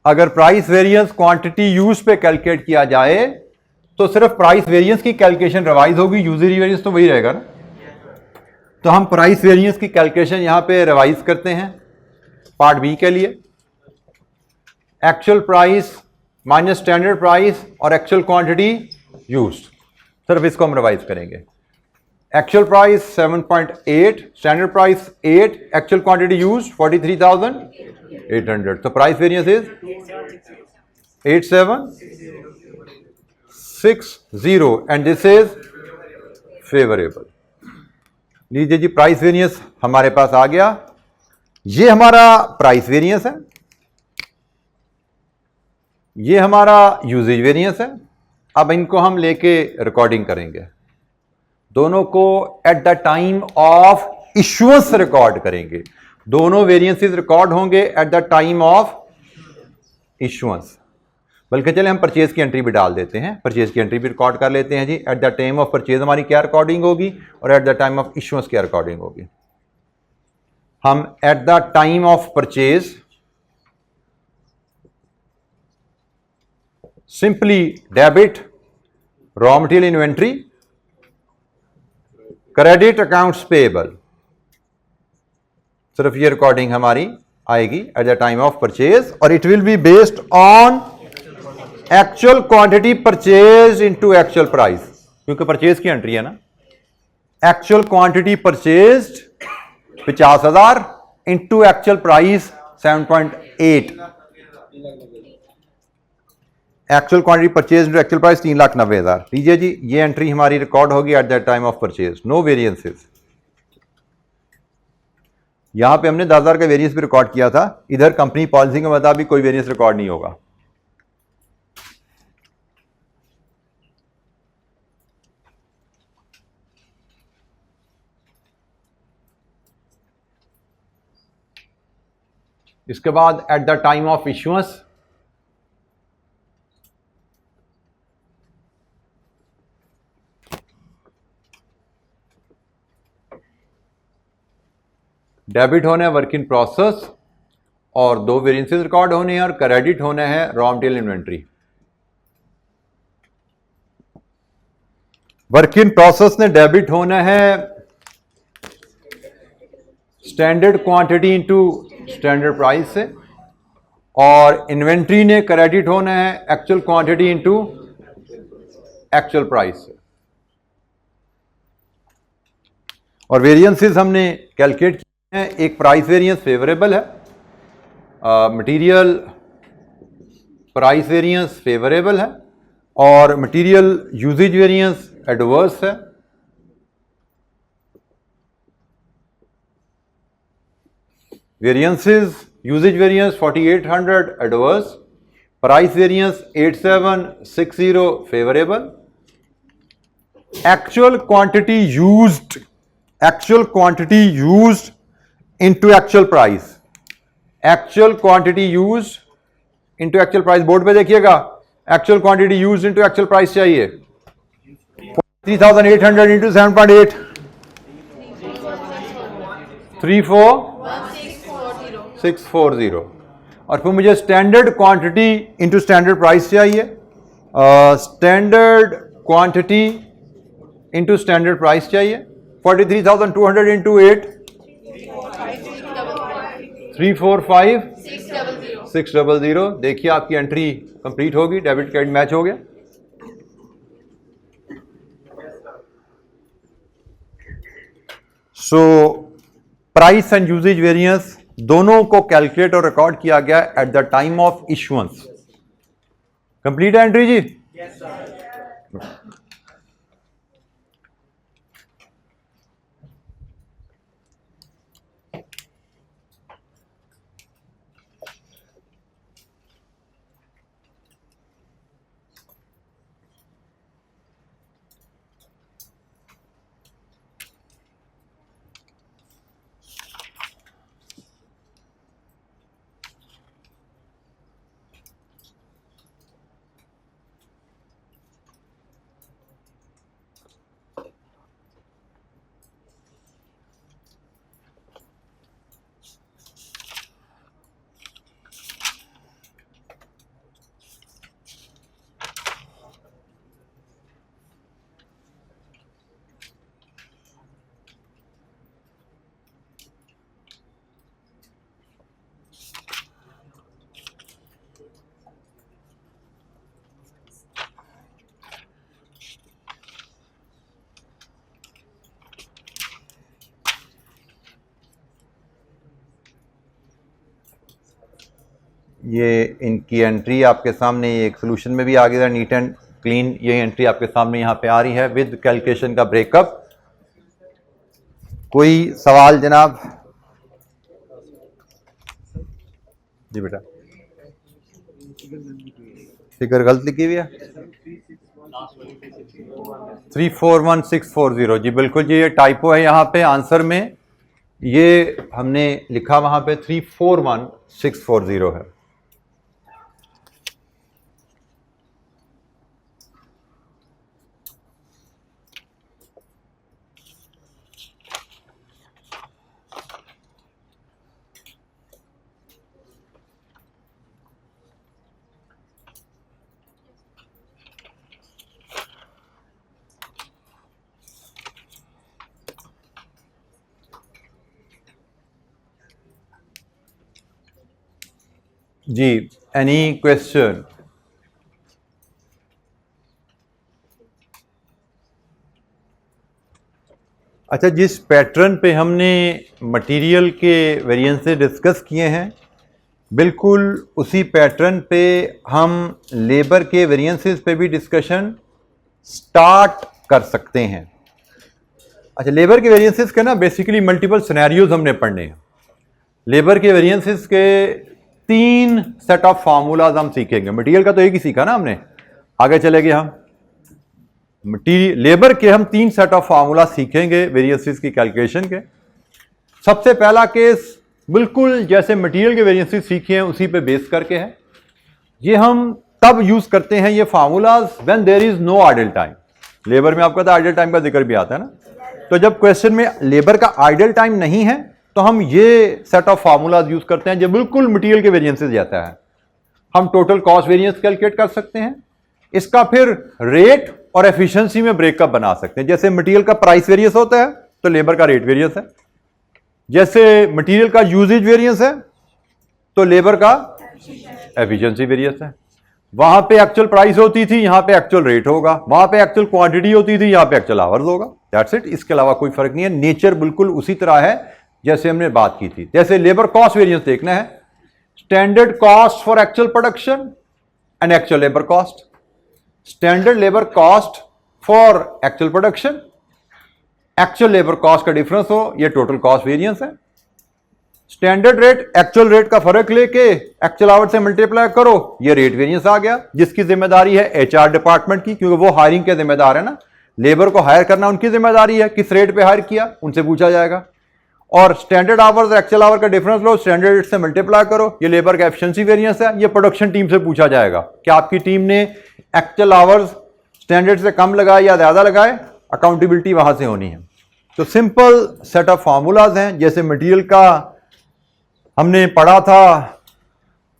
अगर प्राइस वेरिएंस क्वांटिटी यूज पे कैलकुलेट किया जाए तो सिर्फ प्राइस वेरिएंस की कैलकुलेशन रिवाइज होगी, यूजर वेरिएंस तो वही रहेगा ना। तो हम प्राइस वेरिएंस की कैलकुलेशन यहां पे रिवाइज करते हैं पार्ट बी के लिए। Actual price minus standard price और एक्चुअल क्वांटिटी यूज्ड, सिर्फ इसको हम रिवाइज करेंगे। Actual price 7.8, standard price 8, actual quantity used 43,800। तो price variance is 8760 and this is favourable. लीजिए जी, प्राइस वेरिएंस हमारे पास आ गया। ये हमारा प्राइस वेरिएंस है, ये हमारा यूजेज वेरिएंस है। अब इनको हम लेके रिकॉर्डिंग करेंगे, दोनों को eight the time of issuance record करेंगे। दोनों वेरिएंसेस रिकॉर्ड होंगे eight the time of issuance. बल्कि चले हम परचेज की एंट्री भी डाल देते हैं, परचेज की एंट्री भी रिकॉर्ड कर लेते हैं जी। At the time of purchase हमारी क्या रिकॉर्डिंग होगी और at the time of issuance क्या रिकॉर्डिंग होगी। हम at the time of purchase simply debit raw material inventory, credit accounts payable, सिर्फ ये रिकॉर्डिंग हमारी आएगी at the time of purchase और it will be based on actual quantity purchase into actual price. क्योंकि purchase की entry है ना। Actual quantity purchased 50,000 into actual price 7.8, actual quantity purchase into actual price 3,90,000। लीजिए जी, ये एंट्री हमारी record होगी at that time of purchase, no variances. यहां पे हमने 10,000 का वेरिएंस भी रिकॉर्ड किया था, इधर कंपनी पॉलिसी के मुताबिक कोई वेरिएंस रिकॉर्ड नहीं होगा। इसके बाद eight the time of issuance debit होने हैं वर्क इन प्रोसेस और 2 वेरिएंसेस रिकॉर्ड होने हैं, और क्रेडिट होने हैं raw material inventory. Work in process ने डेबिट होना है standard quantity into standard price से, और इन्वेंट्री ने क्रेडिट होना है actual quantity into actual price से। और वेरिएंसेस हमने कैलकुलेट किए हैं। एक प्राइस वेरिएंस फेवरेबल है, मटेरियल प्राइस वेरिएंस फेवरेबल है, और मटेरियल यूजेज वेरिएंस एडवर्स है। Variances, usage variance 4800 adverse, price variance 8760 favourable, actual quantity used into actual price, actual quantity used into actual price. Board पे देखिएगा, actual quantity used into actual price चाहिए। 3,800 into 7.8 34,640। और फिर मुझे standard quantity into standard price चाहिए। Standard quantity into standard price चाहिए। 43,200 into 8 345,600। देखिए आपकी एंट्री कंप्लीट होगी, डेबिट क्रेडिट मैच हो गया। So price and usage variance दोनों को कैलकुलेट और रिकॉर्ड किया गया at the time of issuance. Complete है एंट्री जी? yes, ये इनकी एंट्री आपके सामने एक सोल्यूशन में भी आ गया, नीट एंड क्लीन। ये एंट्री आपके सामने यहाँ पे आ रही है विद कैलकुलेशन का ब्रेकअप। कोई सवाल जनाब? जी बेटा, फिगर गलत लिखी हुई है। 341640 जी बिल्कुल जी, ये टाइपो है यहाँ पे आंसर में। ये हमने लिखा वहां पे 341640 है। जी, एनी क्वेश्चन? अच्छा, जिस पैटर्न पे हमने मटेरियल के वेरिएंसेस डिस्कस किए हैं, बिल्कुल उसी पैटर्न पे हम लेबर के वेरिएंसेस पे भी डिस्कशन स्टार्ट कर सकते हैं। अच्छा, लेबर के वेरिएंसेस के ना बेसिकली मल्टीपल सिनेरियोज हमने पढ़ने हैं। लेबर के वेरिएंसेस के 3 सेट ऑफ फार्मूलाज हम सीखेंगे। मटेरियल का तो एक ही सीखा ना हमने, आगे चले गए हम लेबर के हम 3 सेट ऑफ फार्मूला सीखेंगे वेरिएंसेस की कैलकुलेशन के। सबसे पहला केस बिल्कुल जैसे मटेरियल के वेरिएंसेस सीखे हैं उसी पे बेस करके है। ये हम तब यूज करते हैं ये formulas when there is no idle time. Labour में आपका आइडल टाइम का जिक्र भी आता है ना, तो जब क्वेश्चन में लेबर का आइडल टाइम नहीं है तो हम ये सेट ऑफ फार्मूलाज यूज करते हैं जो बिल्कुल मटेरियल के वेरिएंसेस जाता है। हम टोटल कॉस्ट वेरिएंस कैलकुलेट कर सकते हैं, इसका फिर रेट और एफिशिएंसी में ब्रेकअप बना सकते हैं। जैसे मटेरियल का प्राइस वेरिएंस होता है तो लेबर का रेट वेरिएंस है, जैसे मटेरियल का यूजेज वेरिएंस है तो लेबर का एफिशिएंसी वेरिएंस है। वहां पे एक्चुअल प्राइस होती थी, यहां पे एक्चुअल रेट होगा, वहां पे एक्चुअल क्वांटिटी होती थी, यहां पे एक्चुअल आवर्स होगा। दैट्स इट, इसके अलावा कोई फर्क नहीं है। नेचर बिल्कुल उसी तरह है जैसे हमने बात की थी। जैसे लेबर कॉस्ट वेरिएंस देखना है, standard cost for actual production and actual labour cost. Standard labour cost for actual production, actual labour cost का डिफरेंस हो, यह टोटल कॉस्ट वेरिएंस है। स्टैंडर्ड रेट एक्चुअल रेट का फर्क लेके एक्चुअल आवर से मल्टीप्लाई करो, यह रेट वेरिएंस आ गया, जिसकी जिम्मेदारी है एचआर डिपार्टमेंट की, क्योंकि वो हायरिंग के जिम्मेदार है ना। लेबर को हायर करना उनकी जिम्मेदारी है, किस रेट पे हायर किया उनसे पूछा जाएगा। और स्टैंडर्ड आवर्स एक्चुअल आवर का डिफरेंस लो, स्टैंडर्ड रेट से मल्टीप्लाई करो, ये लेबर का एफिशिएंसी वेरिएंस है। ये प्रोडक्शन टीम से पूछा जाएगा कि आपकी टीम ने एक्चुअल आवर्स स्टैंडर्ड से कम लगाए या ज्यादा लगाए, अकाउंटेबिलिटी वहां से होनी है। तो सिंपल सेट ऑफ फार्मूलाज हैं। जैसे मटेरियल का हमने पढ़ा था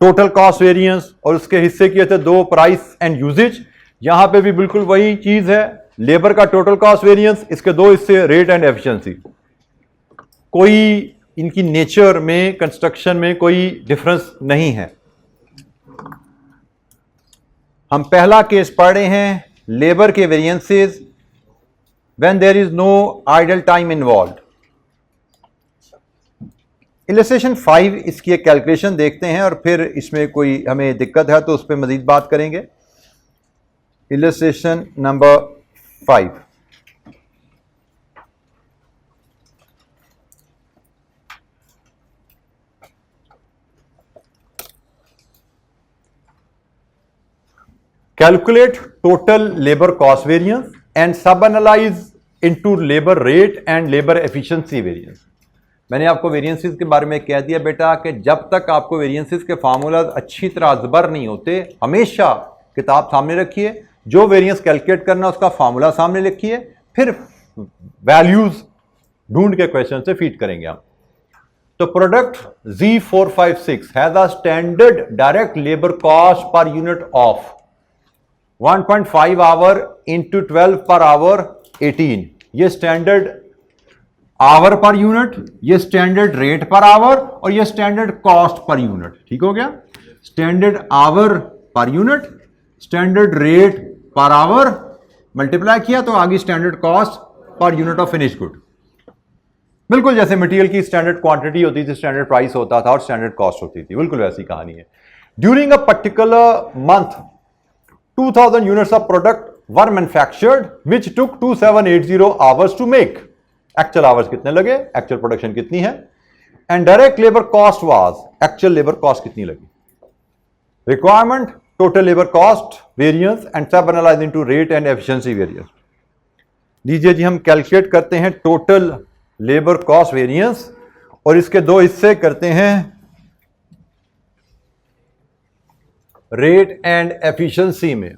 टोटल कॉस्ट वेरिएंस और उसके हिस्से किए थे 2 प्राइस एंड यूजेज, यहां पे भी बिल्कुल वही चीज है। लेबर का टोटल कॉस्ट वेरिएंस, इसके 2 हिस्से रेट एंड एफिशिएंसी। कोई इनकी नेचर में कंस्ट्रक्शन में कोई डिफरेंस नहीं है। हम पहला केस पढ़ रहे हैं लेबर के variances when there is no idle time involved. Illustration 5 इसकी एक कैलकुलेशन देखते हैं और फिर इसमें कोई हमें दिक्कत है तो उस पर मजीद बात करेंगे। Illustration number 5, calculate total labor cost variance and sub-analyze into labor rate and labor efficiency variance। मैंने आपको वेरिएंसेस के बारे में कह दिया बेटा कि जब तक आपको वेरिएंसेस के फार्मूलाज अच्छी तरह ज़बर नहीं होते, हमेशा किताब सामने रखिए, जो वेरिएंस कैलकुलेट करना उसका फार्मूला सामने लिखिए, फिर वैल्यूज ढूंढ के क्वेश्चन से फीड करेंगे हम। तो product Z456 has a standard direct labour cost per unit of 1.5 our into 12 per hour 18। ये स्टैंडर्ड आवर पर यूनिट, ये स्टैंडर्ड रेट पर आवर और ये स्टैंडर्ड कॉस्ट पर यूनिट। ठीक हो गया, standard our per unit, standard rate per hour multiply किया तो आगे standard cost per unit of finish good. बिल्कुल जैसे मटेरियल की स्टैंडर्ड क्वांटिटी होती थी, स्टैंडर्ड प्राइस होता था और स्टैंडर्ड कॉस्ट होती थी, बिल्कुल वैसी कहानी है। During a particular month 2000 units of product were manufactured which took 2780 hours to make। Actual hours कितने लगे, एक्चुअल प्रोडक्शन कितनी है, and direct labour cost was, actual labour cost कितनी लगी। Requirement total labour cost variance and sub analyse into rate and efficiency variance. लीजिए जी, हम calculate करते हैं टोटल लेबर कॉस्ट वेरिएंस और इसके 2 हिस्से करते हैं रेट एंड एफिशिएंसी में।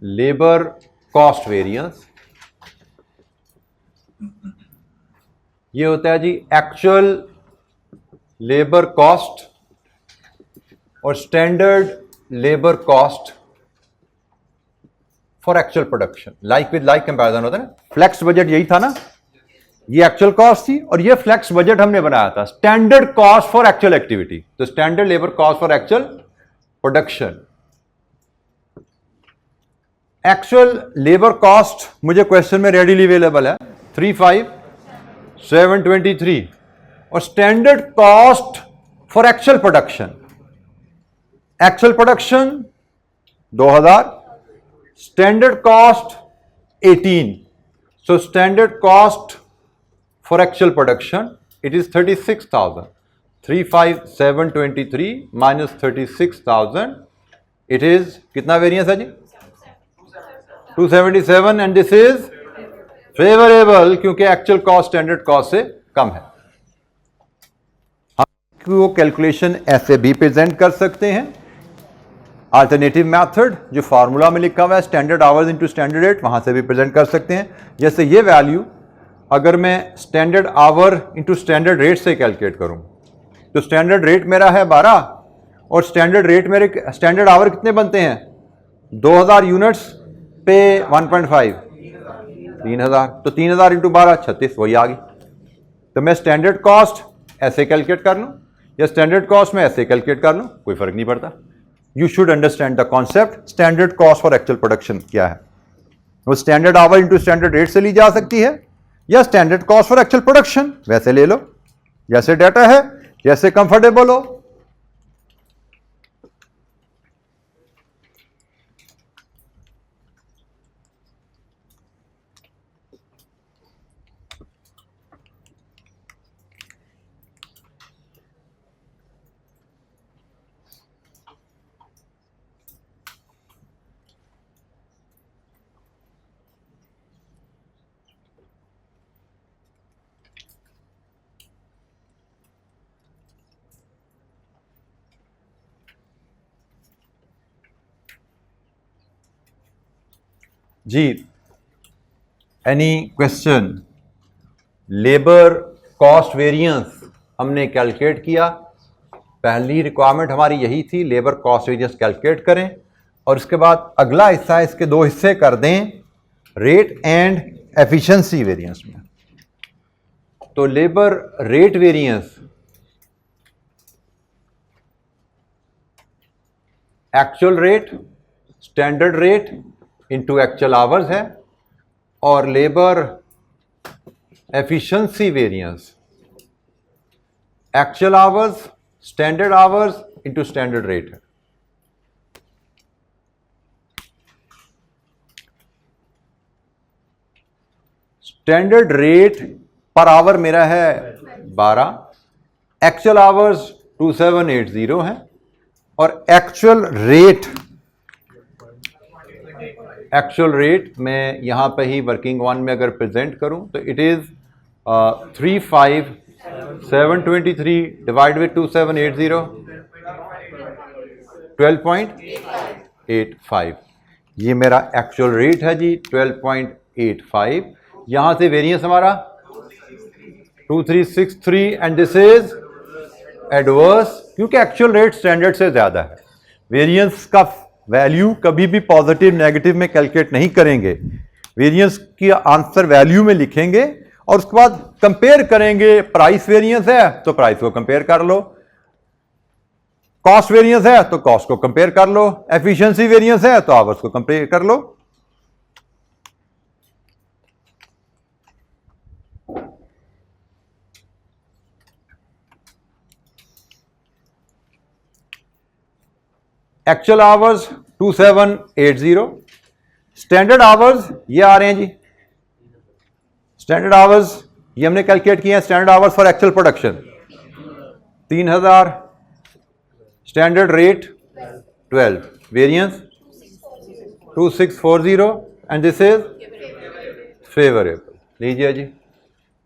लेबर कॉस्ट वेरिएंस ये होता है जी एक्चुअल लेबर कॉस्ट और standard labour cost for actual production. Like with like comparison होता है ना, फ्लेक्स बजट यही था ना, ये एक्चुअल कॉस्ट थी और ये फ्लेक्स बजट हमने बनाया था, standard cost for actual activity. तो standard labour cost for actual production. Actual labour cost मुझे क्वेश्चन में रेडीली अवेलेबल है 35,723 और standard cost for actual production, actual production 2000, standard cost 18। So standard cost for actual production it is 36,000। 35,723 minus 36,000 it is कितना variance है जी? 277 and this is favourable क्योंकि actual cost standard cost से कम है। हम वो कैलकुलेशन ऐसे भी प्रेजेंट कर सकते हैं, अल्टरनेटिव मेथड जो फार्मूला में लिखा हुआ है standard hours into standard rate, वहां से भी प्रेजेंट कर सकते हैं। जैसे ये वैल्यू अगर मैं standard our into standard rate से कैलकुलेट करूं तो स्टैंडर्ड रेट मेरा है 12 और स्टैंडर्ड रेट मेरे स्टैंडर्ड आवर कितने बनते हैं? 2000 यूनिट्स पे 1.5 3000, तो 3000 इंटू 12 36, वही आ गई। तो मैं स्टैंडर्ड कॉस्ट ऐसे कैलकुलेट कर लूं या स्टैंडर्ड कॉस्ट में ऐसे कैलकुलेट कर लूं, कोई फर्क नहीं पड़ता। You should understand the concept standard cost for actual production क्या है। वो standard hour into standard rate से ली जा सकती है या standard cost for actual production वैसे ले लो, जैसे डाटा है, जैसे कंफर्टेबल हो। जी, any question? Labour cost variance हमने कैलकुलेट किया, पहली रिक्वायरमेंट हमारी यही थी, लेबर कॉस्ट वेरिएंस कैलकुलेट करें और उसके बाद अगला हिस्सा इसके दो हिस्से कर दें, रेट एंड एफिशिएंसी वेरिएंस में। तो labour rate variance actual rate standard rate into actual hours है और labour efficiency variance actual hours standard hours into standard rate है। स्टैंडर्ड रेट पर आवर मेरा है 12, एक्चुअल आवर्स 2780 है और एक्चुअल रेट मैं यहां पे ही वर्किंग वन में अगर प्रेजेंट करूं तो इट इज 35,723 डिवाइड विद 2780 12.85। ये मेरा एक्चुअल रेट है जी 12.85। यहां से वेरिएंस हमारा 2363 एंड दिस इज एडवर्स क्योंकि एक्चुअल रेट स्टैंडर्ड से ज्यादा है। वेरिएंस का वैल्यू कभी भी पॉजिटिव नेगेटिव में कैलकुलेट नहीं करेंगे, वेरिएंस की आंसर वैल्यू में लिखेंगे और उसके बाद कंपेयर करेंगे। प्राइस वेरिएंस है तो प्राइस को कंपेयर कर लो, कॉस्ट वेरिएंस है तो कॉस्ट को कंपेयर कर लो, एफिशिएंसी वेरिएंस है तो आवर्स को कंपेयर कर लो। एक्चुअल आवर्स 2780, स्टैंडर्ड आवर्स ये आ रहे हैं जी, स्टैंडर्ड आवर्स ये हमने कैलकुलेट किए हैं, standard hours for actual production 3000, standard rate 12, variance 2640 and this is favourable. लीजिए जी,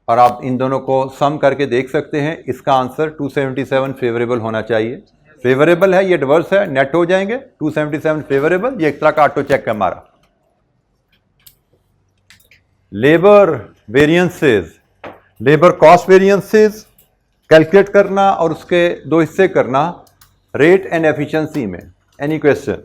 और आप इन दोनों को सम करके देख सकते हैं, इसका आंसर 277 फेवरेबल होना चाहिए। फेवरेबल है, ये डिवर्स है, नेट हो जाएंगे 277 फेवरेबल। ये एक तरह का ऑटो चेक है हमारा। Labour variances, labour cost variances calculate करना और उसके दो हिस्से करना, रेट एंड एफिशिएंसी में। Any question?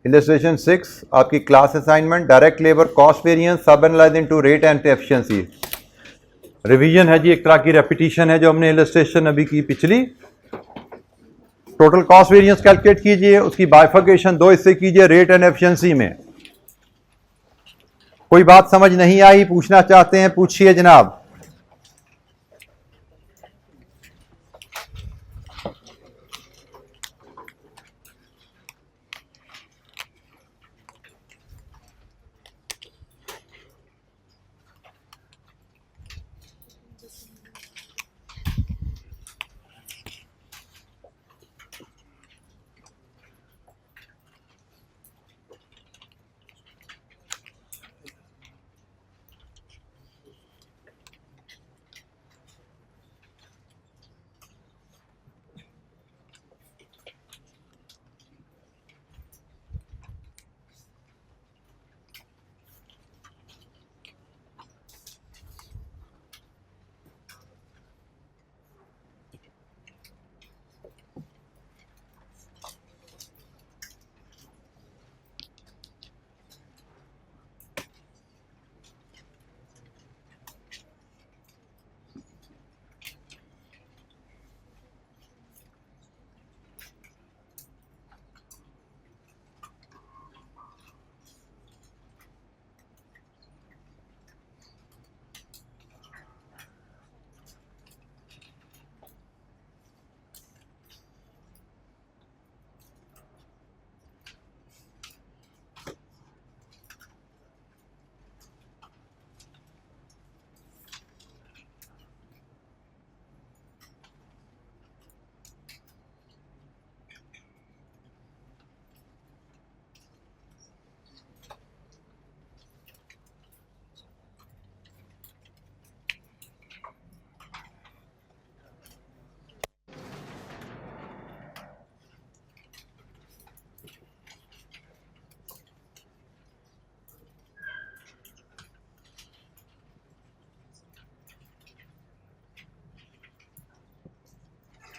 इलस्ट्रेशन 6 आपकी class assignment, direct labour cost variance sub analyse into rate and efficiency. Revision है जी, एक तरह की रेपिटेशन है जो हमने इलस्ट्रेशन अभी की पिछली। टोटल कॉस्ट वेरिएंस कैलकुलेट कीजिए, उसकी बाइफर्केशन 2 हिस्से कीजिए, रेट एंड एफिशिएंसी में। कोई बात समझ नहीं आई, पूछना चाहते हैं पूछिए जनाब।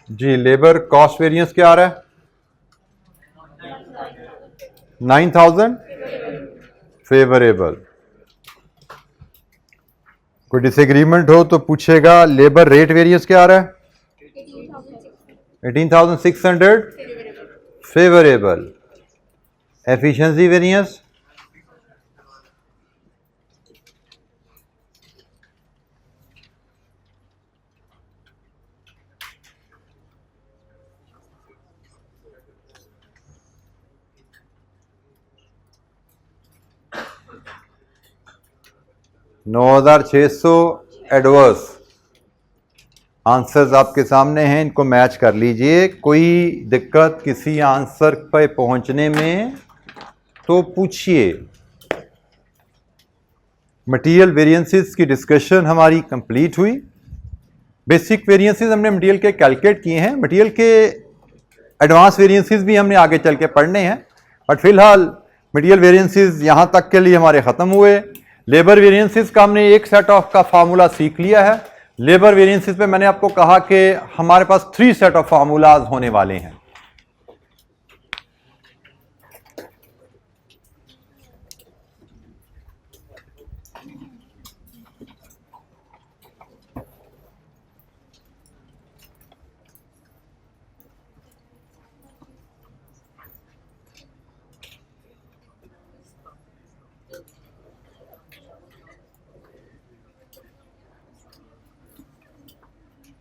जी, लेबर कॉस्ट वेरिएंस क्या आ रहा है? 9000 फेवरेबल। कोई डिसएग्रीमेंट हो तो पूछेगा। लेबर रेट वेरिएंस क्या आ रहा है? 18,600 favourable. Efficiency variance $9,600 adverse. Answers आपके सामने हैं, इनको मैच कर लीजिए। कोई दिक्कत किसी आंसर पे पहुंचने में तो पूछिए। मटेरियल वेरिएंसेस की डिस्कशन हमारी कंप्लीट हुई। बेसिक वेरिएंसेस हमने मटेरियल के कैलकुलेट किए हैं। मटेरियल के एडवांस वेरिएंसेस भी हमने आगे चल के पढ़ने हैं, बट फिलहाल मटेरियल वेरिएंसेस यहां तक के लिए हमारे खत्म हुए। लेबर वेरिएंसेस का हमने एक सेट ऑफ का फार्मूला सीख लिया है। लेबर वेरिएंसेस पे मैंने आपको कहा कि हमारे पास 3 सेट ऑफ फार्मूलाज होने वाले हैं।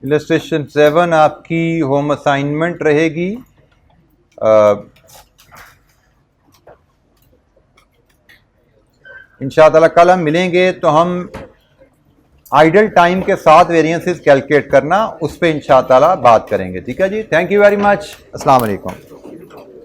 इलस्ट्रेशन 7 आपकी होम असाइनमेंट रहेगी। इंशाअल्लाह कल हम मिलेंगे तो हम आइडल टाइम के साथ वेरिएंसेस कैलकुलेट करना, उस पर इंशाअल्लाह बात करेंगे। ठीक है जी, थैंक यू वेरी मच। अस्सलाम वालेकुम।